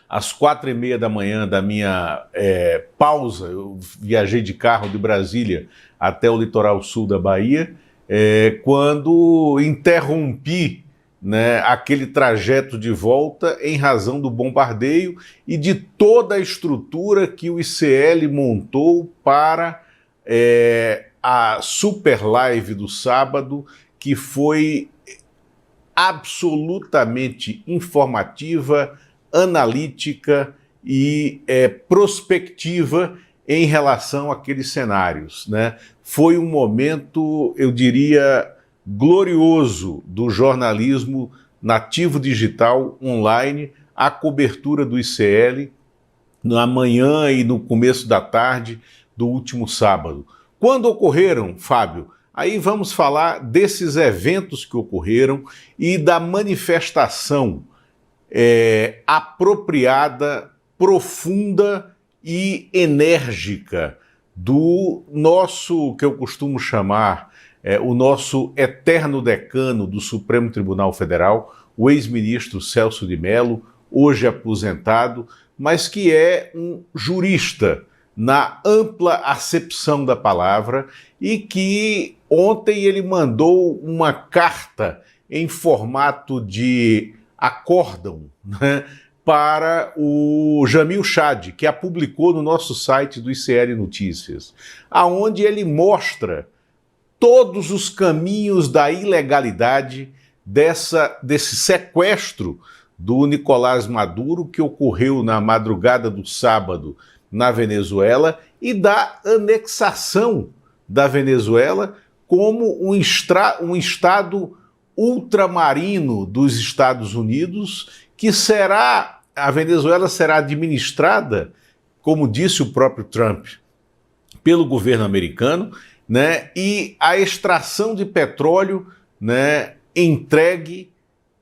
às 4h30 da manhã da minha pausa, eu viajei de carro de Brasília até o litoral sul da Bahia, quando interrompi aquele trajeto de volta em razão do bombardeio e de toda a estrutura que o ICL montou para a super live do sábado, que foi absolutamente informativa, analítica e prospectiva em relação àqueles cenários, né? Foi um momento, eu diria, glorioso do jornalismo nativo digital online, a cobertura do ICL na manhã e no começo da tarde do último sábado. Quando ocorreram, Fábio, aí vamos falar desses eventos que ocorreram e da manifestação apropriada, profunda e enérgica do nosso, que eu costumo chamar, o nosso eterno decano do Supremo Tribunal Federal, o ex-ministro Celso de Mello, hoje aposentado, mas que é um jurista na ampla acepção da palavra e que ontem ele mandou uma carta em formato de acórdão, né, para o Jamil Chad, que a publicou no nosso site do ICL Notícias, aonde ele mostra todos os caminhos da ilegalidade desse sequestro do Nicolás Maduro, que ocorreu na madrugada do sábado na Venezuela, e da anexação da Venezuela como um estado ultramarino dos Estados Unidos, que a Venezuela será administrada, como disse o próprio Trump, pelo governo americano, né, e a extração de petróleo, né, entregue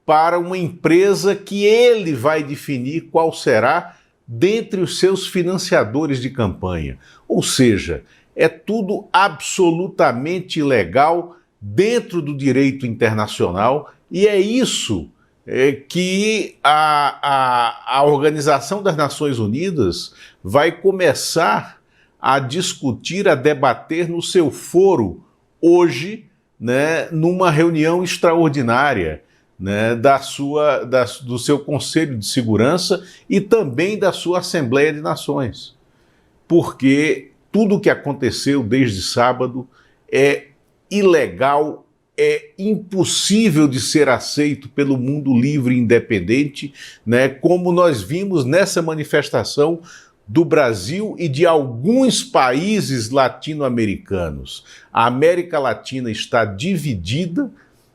para uma empresa que ele vai definir qual será dentre os seus financiadores de campanha. Ou seja, é tudo absolutamente ilegal dentro do direito internacional, e é isso que a Organização das Nações Unidas vai começar a discutir, a debater no seu foro hoje, né, numa reunião extraordinária, né, do seu Conselho de Segurança e também da sua Assembleia de Nações. Porque tudo o que aconteceu desde sábado é ilegal, é impossível de ser aceito pelo mundo livre e independente, né, como nós vimos nessa manifestação do Brasil e de alguns países latino-americanos. A América Latina está dividida,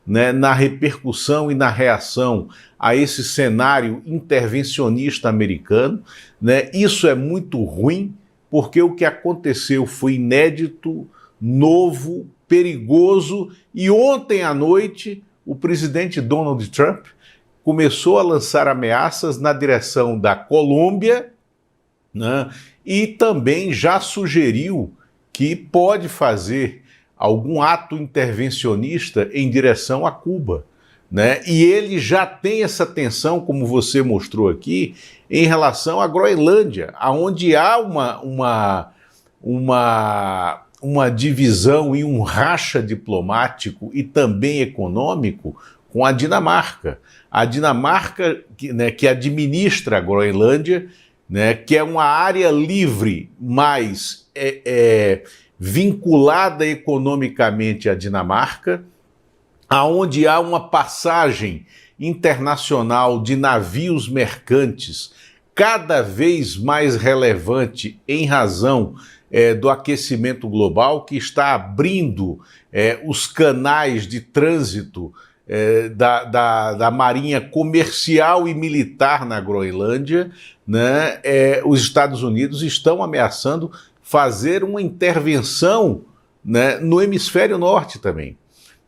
né, na repercussão e na reação a esse cenário intervencionista americano, né? Isso é muito ruim, porque o que aconteceu foi inédito, novo, perigoso, e ontem à noite o presidente Donald Trump começou a lançar ameaças na direção da Colômbia, né, e também já sugeriu que pode fazer algum ato intervencionista em direção a Cuba, né? E ele já tem essa tensão, como você mostrou aqui, em relação à Groenlândia, onde há uma divisão e um racha diplomático e também econômico com a Dinamarca. A Dinamarca, que administra a Groenlândia, né, que é uma área livre, mas vinculada economicamente à Dinamarca, aonde há uma passagem internacional de navios mercantes cada vez mais relevante em razão do aquecimento global, que está abrindo os canais de trânsito da marinha comercial e militar na Groenlândia, né? Os Estados Unidos estão ameaçando fazer uma intervenção, né, no hemisfério norte também.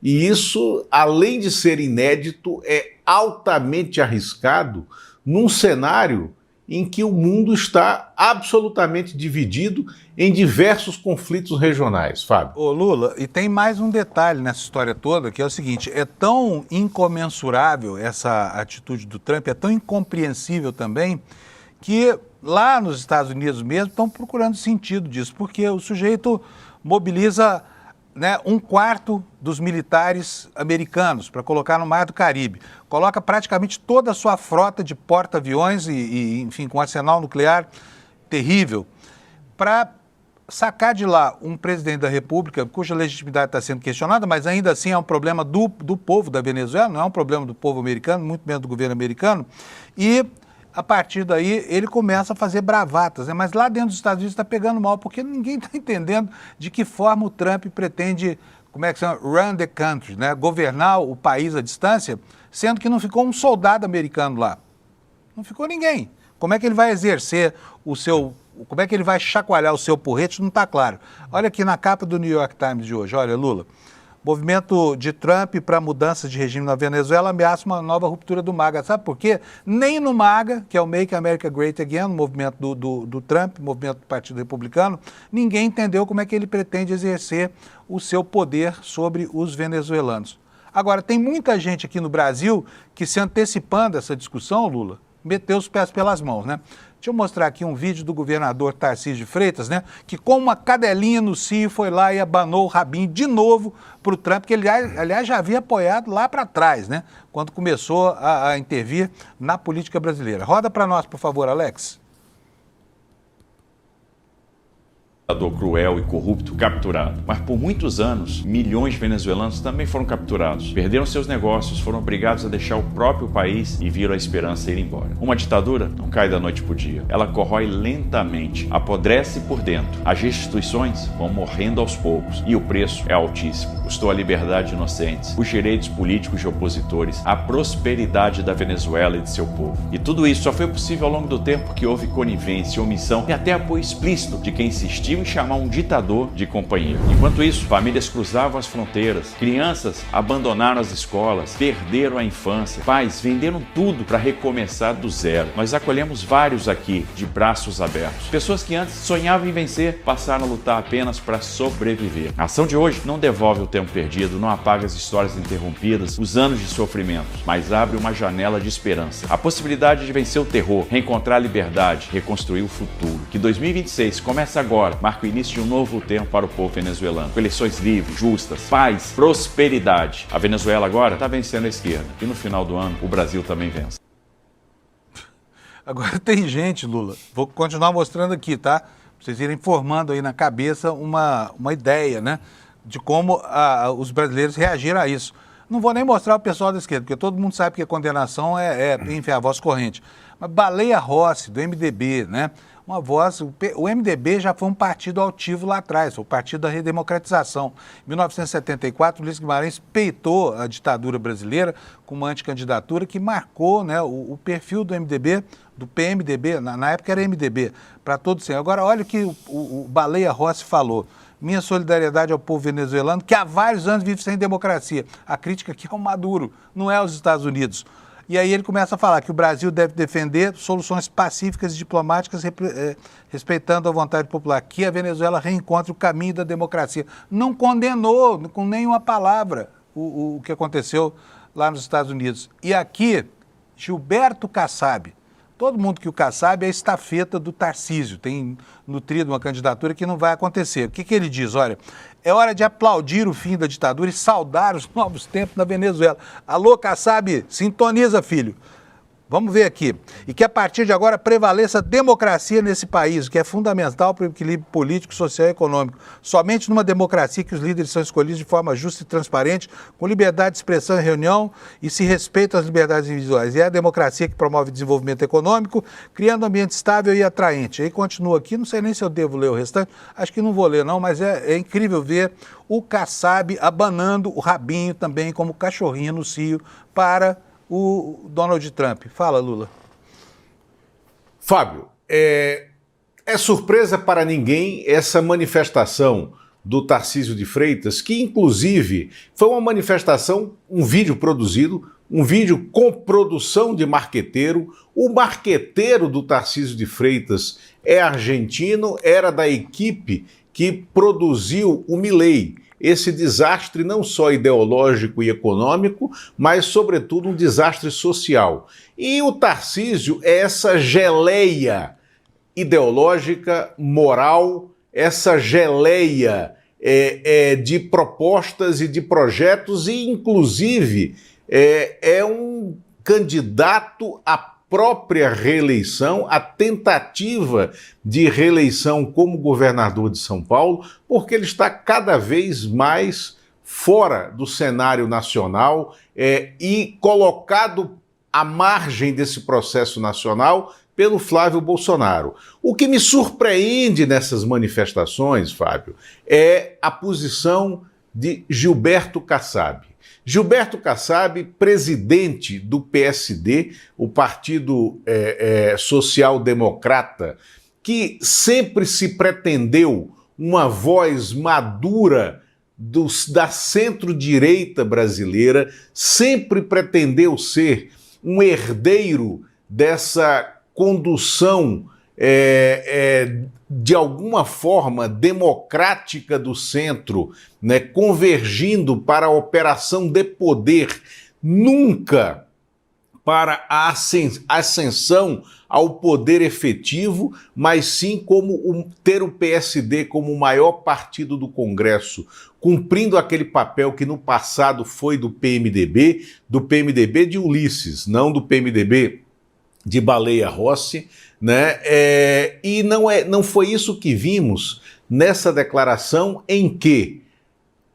E isso, além de ser inédito, é altamente arriscado num cenário em que o mundo está absolutamente dividido em diversos conflitos regionais, Fábio. Ô Lula, e tem mais um detalhe nessa história toda, que é o seguinte: é tão incomensurável essa atitude do Trump, é tão incompreensível também, que lá nos Estados Unidos mesmo estão procurando sentido disso, porque o sujeito mobiliza, né, 1/4 dos militares americanos para colocar no Mar do Caribe. Coloca praticamente toda a sua frota de porta-aviões enfim, com arsenal nuclear terrível, para sacar de lá um presidente da República cuja legitimidade está sendo questionada, mas ainda assim é um problema do povo da Venezuela, não é um problema do povo americano, muito menos do governo americano, e a partir daí ele começa a fazer bravatas, né? Mas lá dentro dos Estados Unidos está pegando mal, porque ninguém está entendendo de que forma o Trump pretende, como é que se chama, run the country, né? Governar o país à distância, sendo que não ficou um soldado americano lá. Não ficou ninguém. Como é que ele vai exercer como é que ele vai chacoalhar o seu porrete, não está claro. Olha aqui na capa do New York Times de hoje, olha, Lula, Movimento de Trump para mudança de regime na Venezuela ameaça uma nova ruptura do MAGA. Sabe por quê? Nem no MAGA, que é o Make America Great Again, o movimento do Trump, movimento do Partido Republicano, ninguém entendeu como é que ele pretende exercer o seu poder sobre os venezuelanos. Agora, tem muita gente aqui no Brasil que, se antecipando essa discussão, Lula, meteu os pés pelas mãos, né? Deixa eu mostrar aqui um vídeo do governador Tarcísio de Freitas, né? Que com uma cadelinha no cio foi lá e abanou o rabinho de novo para o Trump, que ele, aliás, já havia apoiado lá para trás, né? Quando começou a intervir na política brasileira. Roda para nós, por favor, Alex. Cruel e corrupto capturado. Mas por muitos anos, milhões de venezuelanos também foram capturados. Perderam seus negócios, foram obrigados a deixar o próprio país e viram a esperança ir embora. Uma ditadura não cai da noite pro dia. Ela corrói lentamente, apodrece por dentro. As instituições vão morrendo aos poucos e o preço é altíssimo. Custou a liberdade de inocentes, os direitos políticos de opositores, a prosperidade da Venezuela e de seu povo. E tudo isso só foi possível ao longo do tempo porque houve conivência, omissão e até apoio explícito de quem insistiu em chamar um ditador de companheiro. Enquanto isso, famílias cruzavam as fronteiras, crianças abandonaram as escolas, perderam a infância, pais venderam tudo para recomeçar do zero. Nós acolhemos vários aqui de braços abertos. Pessoas que antes sonhavam em vencer passaram a lutar apenas para sobreviver. A ação de hoje não devolve o tempo perdido, não apaga as histórias interrompidas, os anos de sofrimentos, mas abre uma janela de esperança. A possibilidade de vencer o terror, reencontrar a liberdade, reconstruir o futuro. Que 2026 começa agora, marca o início de um novo tempo para o povo venezuelano, com eleições livres, justas, paz, prosperidade. A Venezuela agora está vencendo a esquerda e no final do ano o Brasil também vence. Agora tem gente, Lula, vou continuar mostrando aqui, tá? Pra vocês irem formando aí na cabeça uma ideia, né? De como os brasileiros reagiram a isso. Não vou nem mostrar o pessoal da esquerda, porque todo mundo sabe que a condenação é enfiar a voz corrente. Mas Baleia Rossi, do MDB, né? Uma voz, o MDB já foi um partido altivo lá atrás, foi o Partido da Redemocratização. Em 1974, Ulisses Guimarães peitou a ditadura brasileira com uma anticandidatura que marcou, né, o perfil do MDB, do PMDB, na época era MDB, para todos sempre. Agora, olha o que o Baleia Rossi falou. Minha solidariedade ao povo venezuelano, que há vários anos vive sem democracia. A crítica aqui é o Maduro, não é os Estados Unidos. E aí ele começa a falar que o Brasil deve defender soluções pacíficas e diplomáticas respeitando a vontade popular, que a Venezuela reencontre o caminho da democracia. Não condenou com nenhuma palavra o que aconteceu lá nos Estados Unidos. E aqui, Gilberto Kassab. Todo mundo que o Kassab é a estafeta do Tarcísio, tem nutrido uma candidatura que não vai acontecer. O que ele diz? Olha, é hora de aplaudir o fim da ditadura e saudar os novos tempos na Venezuela. Alô, Kassab, sintoniza, filho. Vamos ver aqui. E que a partir de agora prevaleça a democracia nesse país, o que é fundamental para o equilíbrio político, social e econômico. Somente numa democracia que os líderes são escolhidos de forma justa e transparente, com liberdade de expressão e reunião e se respeitam as liberdades individuais. E é a democracia que promove o desenvolvimento econômico, criando um ambiente estável e atraente. Aí continua aqui, não sei nem se eu devo ler o restante, acho que não vou ler não, mas é incrível ver o Kassab abanando o rabinho também como cachorrinho no cio para o Donald Trump. Fala, Lula. Fábio, é surpresa para ninguém essa manifestação do Tarcísio de Freitas, que inclusive foi uma manifestação, um vídeo produzido, um vídeo com produção de marqueteiro. O marqueteiro do Tarcísio de Freitas é argentino, era da equipe que produziu o Milei. Esse desastre não só ideológico e econômico, mas, sobretudo, um desastre social. E o Tarcísio é essa geleia ideológica, moral, essa geleia de propostas e de projetos, e, inclusive, é um candidato a própria reeleição, a tentativa de reeleição como governador de São Paulo, porque ele está cada vez mais fora do cenário nacional e colocado à margem desse processo nacional pelo Flávio Bolsonaro. O que me surpreende nessas manifestações, Fábio, é a posição de Gilberto Kassab. Gilberto Kassab, presidente do PSD, o Partido Social Democrata, que sempre se pretendeu uma voz madura da centro-direita brasileira sempre pretendeu ser um herdeiro dessa condução de alguma forma democrática do centro, né, convergindo para a operação de poder, nunca para a ascensão ao poder efetivo, mas sim como ter o PSD como o maior partido do Congresso, cumprindo aquele papel que no passado foi do PMDB de Ulisses, não do PMDB de Baleia Rossi, né? E não foi isso que vimos nessa declaração em que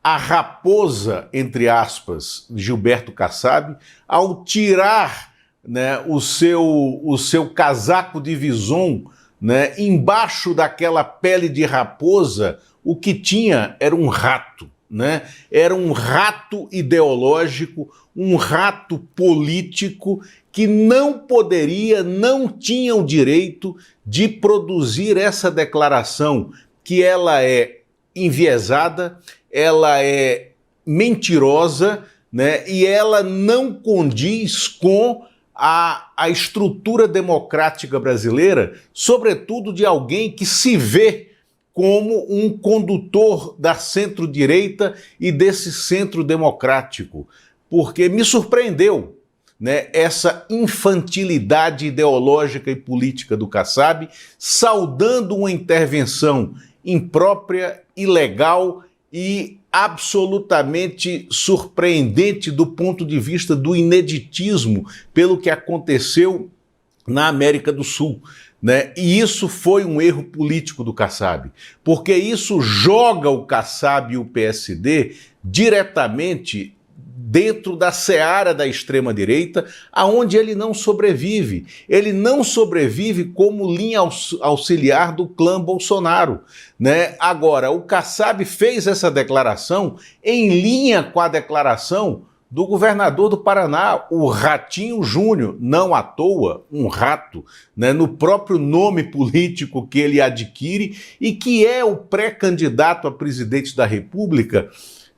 a raposa, entre aspas, Gilberto Kassab, ao tirar, né, o seu casaco de vison, né, embaixo daquela pele de raposa, o que tinha era um rato, né? Era um rato ideológico, um rato político que não tinha o direito de produzir essa declaração, que ela é enviesada, ela é mentirosa, né? E ela não condiz com a estrutura democrática brasileira, sobretudo de alguém que se vê como um condutor da centro-direita e desse centro democrático, porque me surpreendeu, né, essa infantilidade ideológica e política do Kassab, saudando uma intervenção imprópria, ilegal e absolutamente surpreendente do ponto de vista do ineditismo pelo que aconteceu na América do Sul, né? E isso foi um erro político do Kassab, porque isso joga o Kassab e o PSD diretamente dentro da seara da extrema-direita, aonde ele não sobrevive. Ele não sobrevive como linha auxiliar do clã Bolsonaro, né? Agora, o Kassab fez essa declaração em linha com a declaração do governador do Paraná, o Ratinho Júnior, não à toa, um rato, né, no próprio nome político que ele adquire e que é o pré-candidato a presidente da República,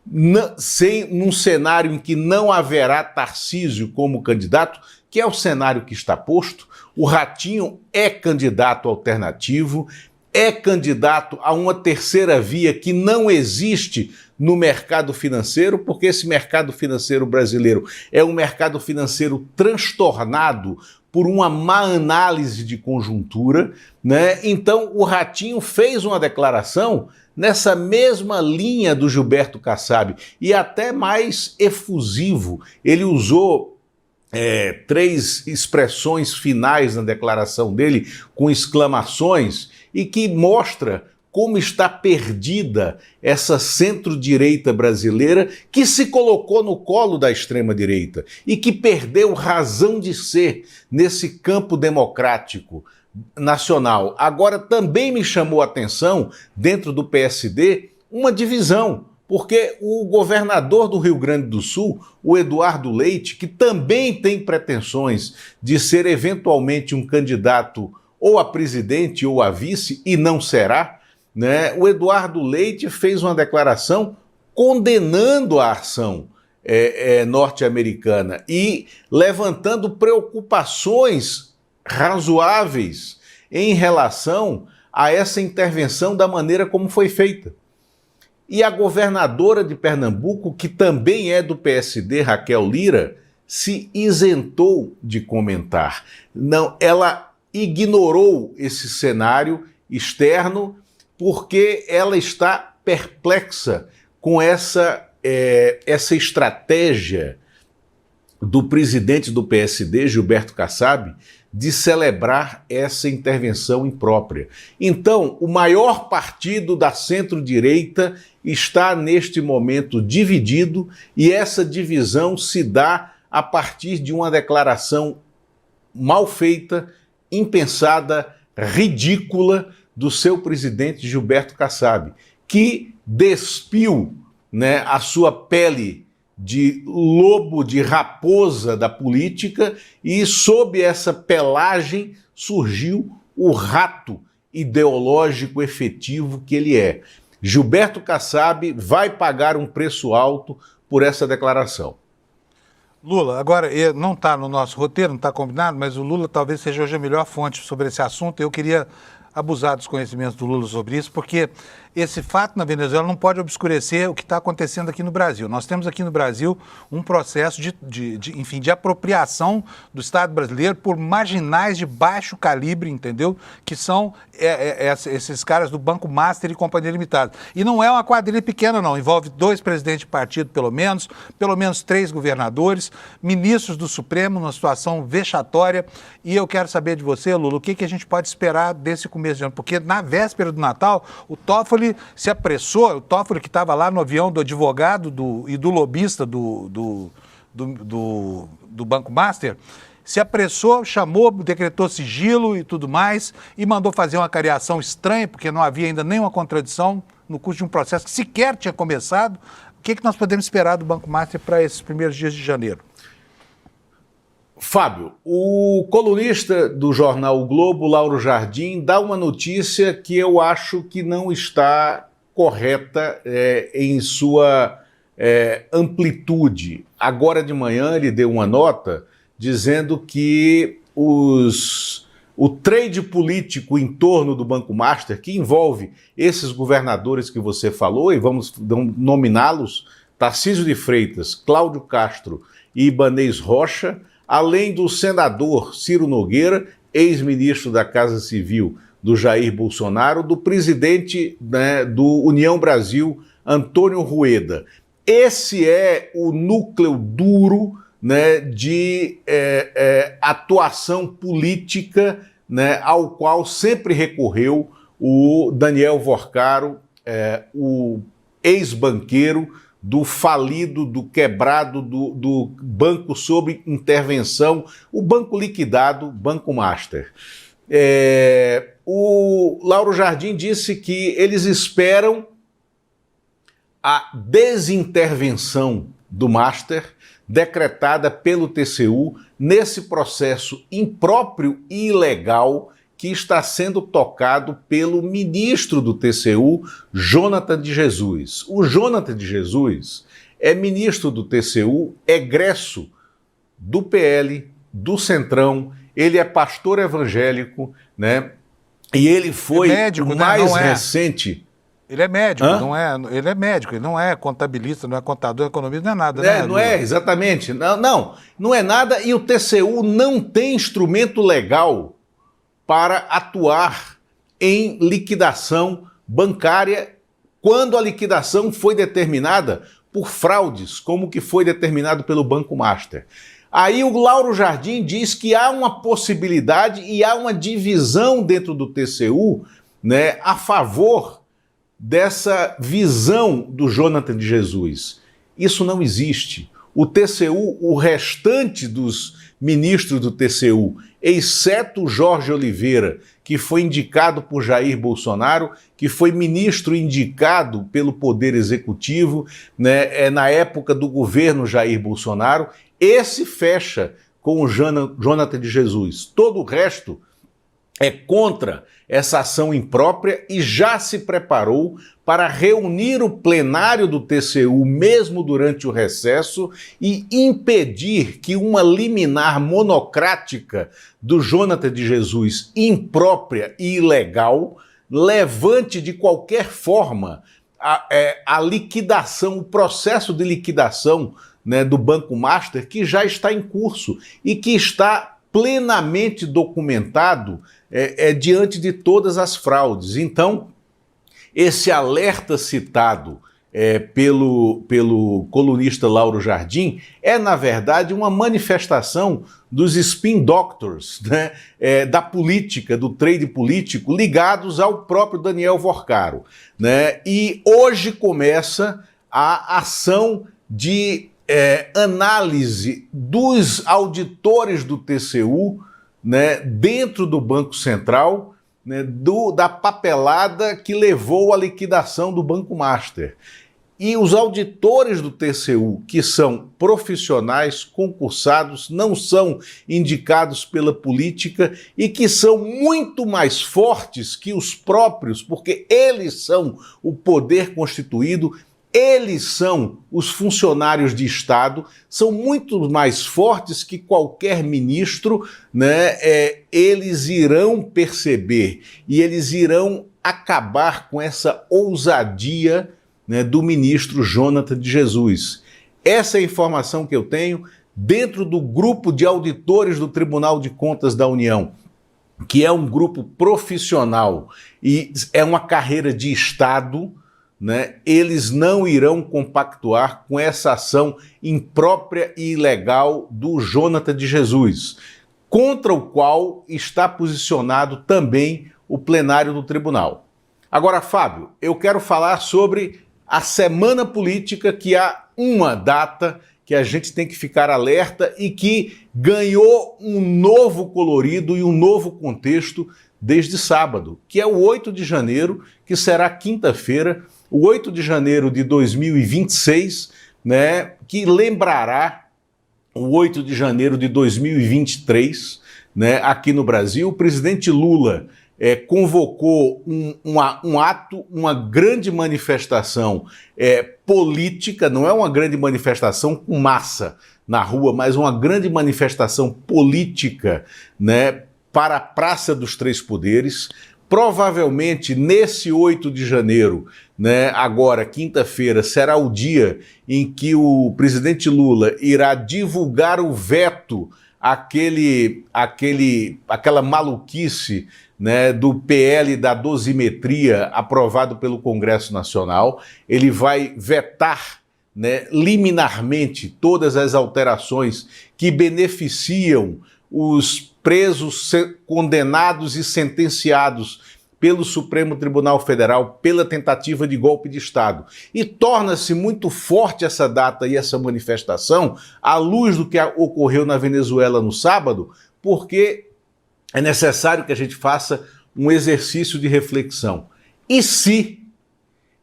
num cenário em que não haverá Tarcísio como candidato, que é o cenário que está posto. O Ratinho é candidato alternativo, é candidato a uma terceira via que não existe no mercado financeiro, porque esse mercado financeiro brasileiro é um mercado financeiro transtornado por uma má análise de conjuntura, né? Então o Ratinho fez uma declaração nessa mesma linha do Gilberto Kassab e até mais efusivo. Ele usou 3 expressões finais na declaração dele com exclamações e que mostra como está perdida essa centro-direita brasileira que se colocou no colo da extrema-direita e que perdeu razão de ser nesse campo democrático nacional. Agora, também me chamou a atenção, dentro do PSD, uma divisão, porque o governador do Rio Grande do Sul, o Eduardo Leite, que também tem pretensões de ser eventualmente um candidato ou a presidente ou a vice, e não será, né? O Eduardo Leite fez uma declaração condenando a ação norte-americana e levantando preocupações razoáveis em relação a essa intervenção da maneira como foi feita. E a governadora de Pernambuco, que também é do PSD, Raquel Lira, se isentou de comentar. Não, ela ignorou esse cenário externo porque ela está perplexa com essa estratégia do presidente do PSD, Gilberto Kassab, de celebrar essa intervenção imprópria. Então, o maior partido da centro-direita está neste momento dividido e essa divisão se dá a partir de uma declaração mal feita, impensada, ridícula do seu presidente Gilberto Kassab, que despiu, né, a sua pele de lobo, de raposa da política, e sob essa pelagem surgiu o rato ideológico efetivo que ele é. Gilberto Kassab vai pagar um preço alto por essa declaração. Lula, agora, não está no nosso roteiro, não está combinado, mas o Lula talvez seja hoje a melhor fonte sobre esse assunto. Eu queria abusar dos conhecimentos do Lula sobre isso, porque esse fato na Venezuela não pode obscurecer o que está acontecendo aqui no Brasil. Nós temos aqui no Brasil um processo de apropriação do Estado brasileiro por marginais de baixo calibre, entendeu? Que são esses caras do Banco Master e Companhia Limitada. E não é uma quadrilha pequena, não. Envolve 2 presidentes de partido, pelo menos 3 governadores, ministros do Supremo, numa situação vexatória. E eu quero saber de você, Lula, o que a gente pode esperar desse começo de ano? Porque na véspera do Natal, o Toffoli se apressou, o Toffoli que estava lá no avião do advogado e do lobista do Banco Master, se apressou, chamou, decretou sigilo e tudo mais, e mandou fazer uma cariação estranha, porque não havia ainda nenhuma contradição no curso de um processo que sequer tinha começado. O que nós podemos esperar do Banco Master para esses primeiros dias de janeiro? Fábio, o colunista do jornal O Globo, Lauro Jardim, dá uma notícia que eu acho que não está correta em sua amplitude. Agora de manhã ele deu uma nota dizendo que o trade político em torno do Banco Master, que envolve esses governadores que você falou, e vamos nominá-los, Tarcísio de Freitas, Cláudio Castro e Ibanez Rocha, além do senador Ciro Nogueira, ex-ministro da Casa Civil do Jair Bolsonaro, do presidente, né, do União Brasil, Antônio Rueda. Esse é o núcleo duro, né, de atuação política, né, ao qual sempre recorreu o Daniel Vorcaro, o ex-banqueiro do falido, do quebrado, do banco sob intervenção, o banco liquidado, Banco Master. O Lauro Jardim disse que eles esperam a desintervenção do Master decretada pelo TCU nesse processo impróprio e ilegal que está sendo tocado pelo ministro do TCU, Jonathan de Jesus. O Jonathan de Jesus é ministro do TCU, egresso do PL, do Centrão, ele é pastor evangélico, né? E ele foi médico, o mais né? recente... Ele é médico, ele é médico, ele não é contabilista, não é contador, economista, não é nada, né? Não é, exatamente. Não é nada, e o TCU não tem instrumento legal para atuar em liquidação bancária quando a liquidação foi determinada por fraudes, como que foi determinado pelo Banco Master. Aí o Lauro Jardim diz que há uma possibilidade e há uma divisão dentro do TCU, né, a favor dessa visão do Jonathan de Jesus. Isso não existe. O TCU, o restante dos ministros do TCU, exceto Jorge Oliveira, que foi indicado por Jair Bolsonaro, que foi ministro indicado pelo Poder Executivo, né, na época do governo Jair Bolsonaro, esse fecha com o Jonathan de Jesus. Todo o resto é contra essa ação imprópria e já se preparou para reunir o plenário do TCU, mesmo durante o recesso, e impedir que uma liminar monocrática do Jonathan de Jesus, imprópria e ilegal, levante de qualquer forma a liquidação, o processo de liquidação, né, do Banco Master, que já está em curso e que está plenamente documentado diante de todas as fraudes. Então, esse alerta citado pelo colunista Lauro Jardim é, na verdade, uma manifestação dos spin doctors, né, da política, do trade político, ligados ao próprio Daniel Vorcaro, né? E hoje começa a ação de análise dos auditores do TCU, né, dentro do Banco Central, né, da papelada que levou à liquidação do Banco Master. E os auditores do TCU, que são profissionais, concursados, não são indicados pela política e que são muito mais fortes que os próprios, porque eles são o poder constituído, eles são os funcionários de Estado, são muito mais fortes que qualquer ministro, né? Eles irão perceber e eles irão acabar com essa ousadia, né, do ministro Jonathan de Jesus. Essa é a informação que eu tenho dentro do grupo de auditores do Tribunal de Contas da União, que é um grupo profissional e é uma carreira de Estado, né? Eles não irão compactuar com essa ação imprópria e ilegal do Jonathan de Jesus, contra o qual está posicionado também o plenário do tribunal. Agora, Fábio, eu quero falar sobre a semana política, que há uma data que a gente tem que ficar alerta e que ganhou um novo colorido e um novo contexto desde sábado, que é o 8 de janeiro, que será quinta-feira, o 8 de janeiro de 2026, né, que lembrará o 8 de janeiro de 2023, né, aqui no Brasil. O presidente Lula convocou um ato, uma grande manifestação política, não é uma grande manifestação com massa na rua, mas uma grande manifestação política, né, para a Praça dos Três Poderes. Provavelmente nesse 8 de janeiro, né, agora quinta-feira, será o dia em que o presidente Lula irá divulgar o veto àquela maluquice, né, do PL da dosimetria aprovado pelo Congresso Nacional. Ele vai vetar, né, liminarmente todas as alterações que beneficiam os presos, condenados e sentenciados pelo Supremo Tribunal Federal pela tentativa de golpe de Estado. E torna-se muito forte essa data e essa manifestação à luz do que ocorreu na Venezuela no sábado, porque é necessário que a gente faça um exercício de reflexão. E se,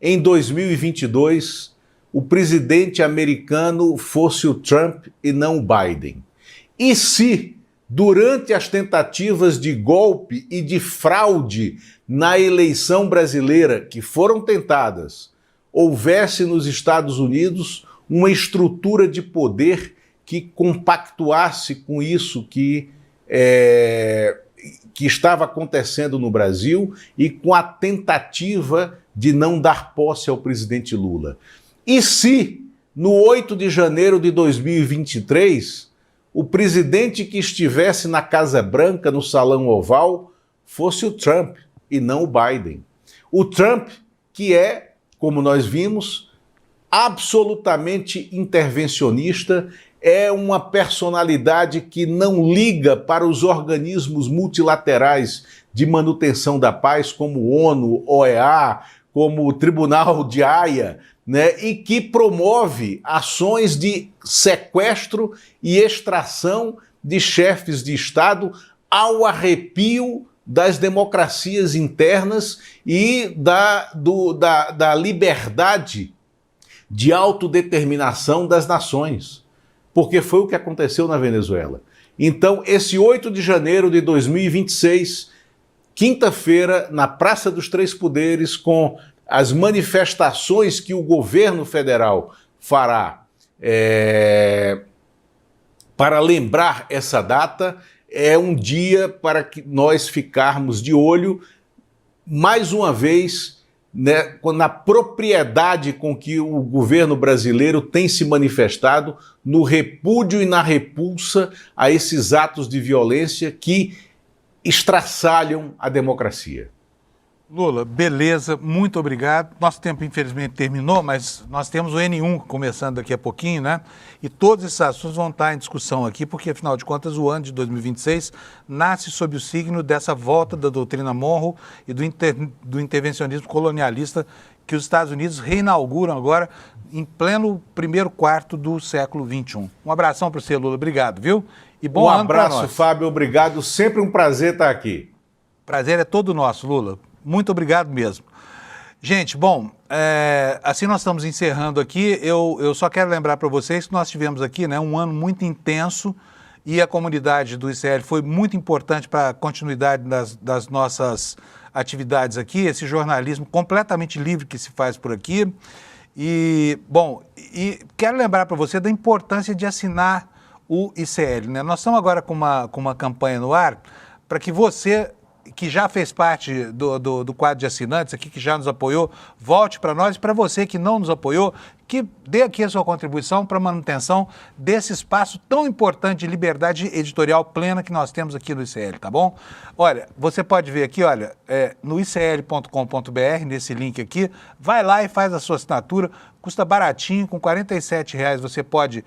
em 2022, o presidente americano fosse o Trump e não o Biden? E se, durante as tentativas de golpe e de fraude na eleição brasileira que foram tentadas, houvesse nos Estados Unidos uma estrutura de poder que compactuasse com isso que estava acontecendo no Brasil e com a tentativa de não dar posse ao presidente Lula? E se, no 8 de janeiro de 2023, o presidente que estivesse na Casa Branca, no Salão Oval, fosse o Trump e não o Biden? O Trump, que é, como nós vimos, absolutamente intervencionista, é uma personalidade que não liga para os organismos multilaterais de manutenção da paz, como ONU, OEA, como o Tribunal de Haia, né, e que promove ações de sequestro e extração de chefes de Estado ao arrepio das democracias internas e da liberdade de autodeterminação das nações, porque foi o que aconteceu na Venezuela. Então, esse 8 de janeiro de 2026, quinta-feira, na Praça dos Três Poderes, com as manifestações que o governo federal fará para lembrar essa data, é um dia para que nós ficarmos de olho, mais uma vez, né, na propriedade com que o governo brasileiro tem se manifestado no repúdio e na repulsa a esses atos de violência que estraçalham a democracia. Lula, beleza, muito obrigado. Nosso tempo, infelizmente, terminou, mas nós temos o N1 começando daqui a pouquinho, né? E todos esses assuntos vão estar em discussão aqui, porque, afinal de contas, o ano de 2026 nasce sob o signo dessa volta da doutrina Monroe e do intervencionismo colonialista que os Estados Unidos reinauguram agora em pleno primeiro quarto do século XXI. Um abração para você, Lula. Obrigado, viu? E bom ano para nós. Um abraço, Fábio. Obrigado. Sempre um prazer estar aqui. Prazer é todo nosso, Lula. Muito obrigado mesmo. Gente, bom, assim nós estamos encerrando aqui. Eu só quero lembrar para vocês que nós tivemos aqui, né, um ano muito intenso e a comunidade do ICL foi muito importante para a continuidade das nossas atividades aqui, esse jornalismo completamente livre que se faz por aqui. E, bom, quero lembrar para você da importância de assinar o ICL, né? Nós estamos agora com uma campanha no ar para que você, que já fez parte do quadro de assinantes aqui, que já nos apoiou, volte para nós, e para você que não nos apoiou, que dê aqui a sua contribuição para a manutenção desse espaço tão importante de liberdade editorial plena que nós temos aqui no ICL, tá bom? Olha, você pode ver aqui, olha, no icl.com.br, nesse link aqui, vai lá e faz a sua assinatura, custa baratinho, com R$ 47,00 você pode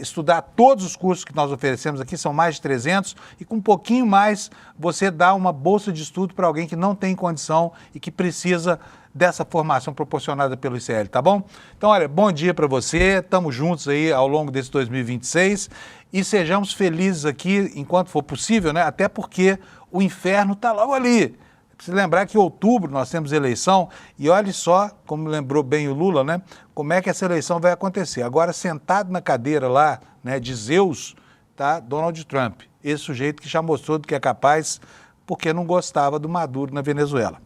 estudar todos os cursos que nós oferecemos aqui, são mais de 300, e com um pouquinho mais você dá uma bolsa de estudo para alguém que não tem condição e que precisa dessa formação proporcionada pelo ICL, tá bom? Então, olha, bom dia para você, estamos juntos aí ao longo desse 2026 e sejamos felizes aqui enquanto for possível, né? Até porque o inferno está logo ali. Precisa lembrar que em outubro nós temos eleição e olhe só, como lembrou bem o Lula, né? Como é que essa eleição vai acontecer. Agora, sentado na cadeira lá, né, de Zeus, tá Donald Trump, esse sujeito que já mostrou do que é capaz porque não gostava do Maduro na Venezuela.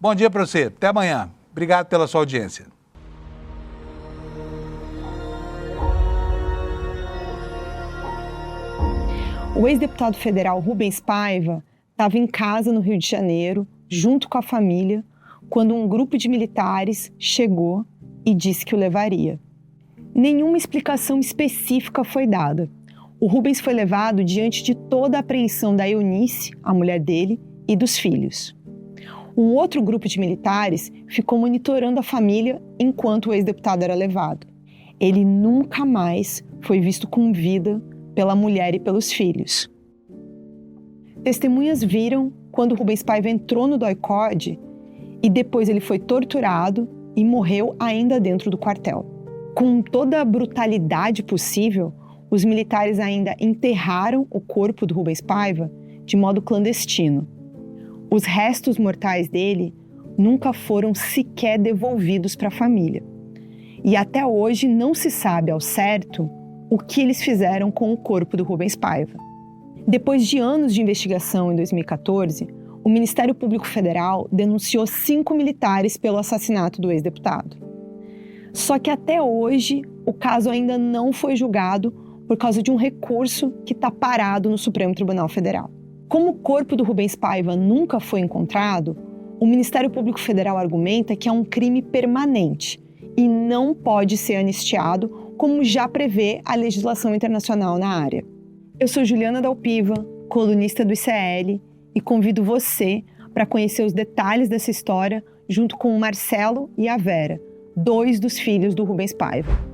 Bom dia para você, até amanhã. Obrigado pela sua audiência. O ex-deputado federal Rubens Paiva estava em casa no Rio de Janeiro, junto com a família, quando um grupo de militares chegou e disse que o levaria. Nenhuma explicação específica foi dada. O Rubens foi levado diante de toda a apreensão da Eunice, a mulher dele, e dos filhos. Um outro grupo de militares ficou monitorando a família enquanto o ex-deputado era levado. Ele nunca mais foi visto com vida pela mulher e pelos filhos. Testemunhas viram quando Rubens Paiva entrou no DOI-CODE e depois ele foi torturado e morreu ainda dentro do quartel. Com toda a brutalidade possível, os militares ainda enterraram o corpo do Rubens Paiva de modo clandestino. Os restos mortais dele nunca foram sequer devolvidos para a família. E até hoje não se sabe ao certo o que eles fizeram com o corpo do Rubens Paiva. Depois de anos de investigação em 2014, o Ministério Público Federal denunciou 5 militares pelo assassinato do ex-deputado. Só que até hoje o caso ainda não foi julgado por causa de um recurso que está parado no Supremo Tribunal Federal. Como o corpo do Rubens Paiva nunca foi encontrado, o Ministério Público Federal argumenta que é um crime permanente e não pode ser anistiado, como já prevê a legislação internacional na área. Eu sou Juliana Dalpiva, colunista do ICL, e convido você para conhecer os detalhes dessa história junto com o Marcelo e a Vera, 2 dos filhos do Rubens Paiva.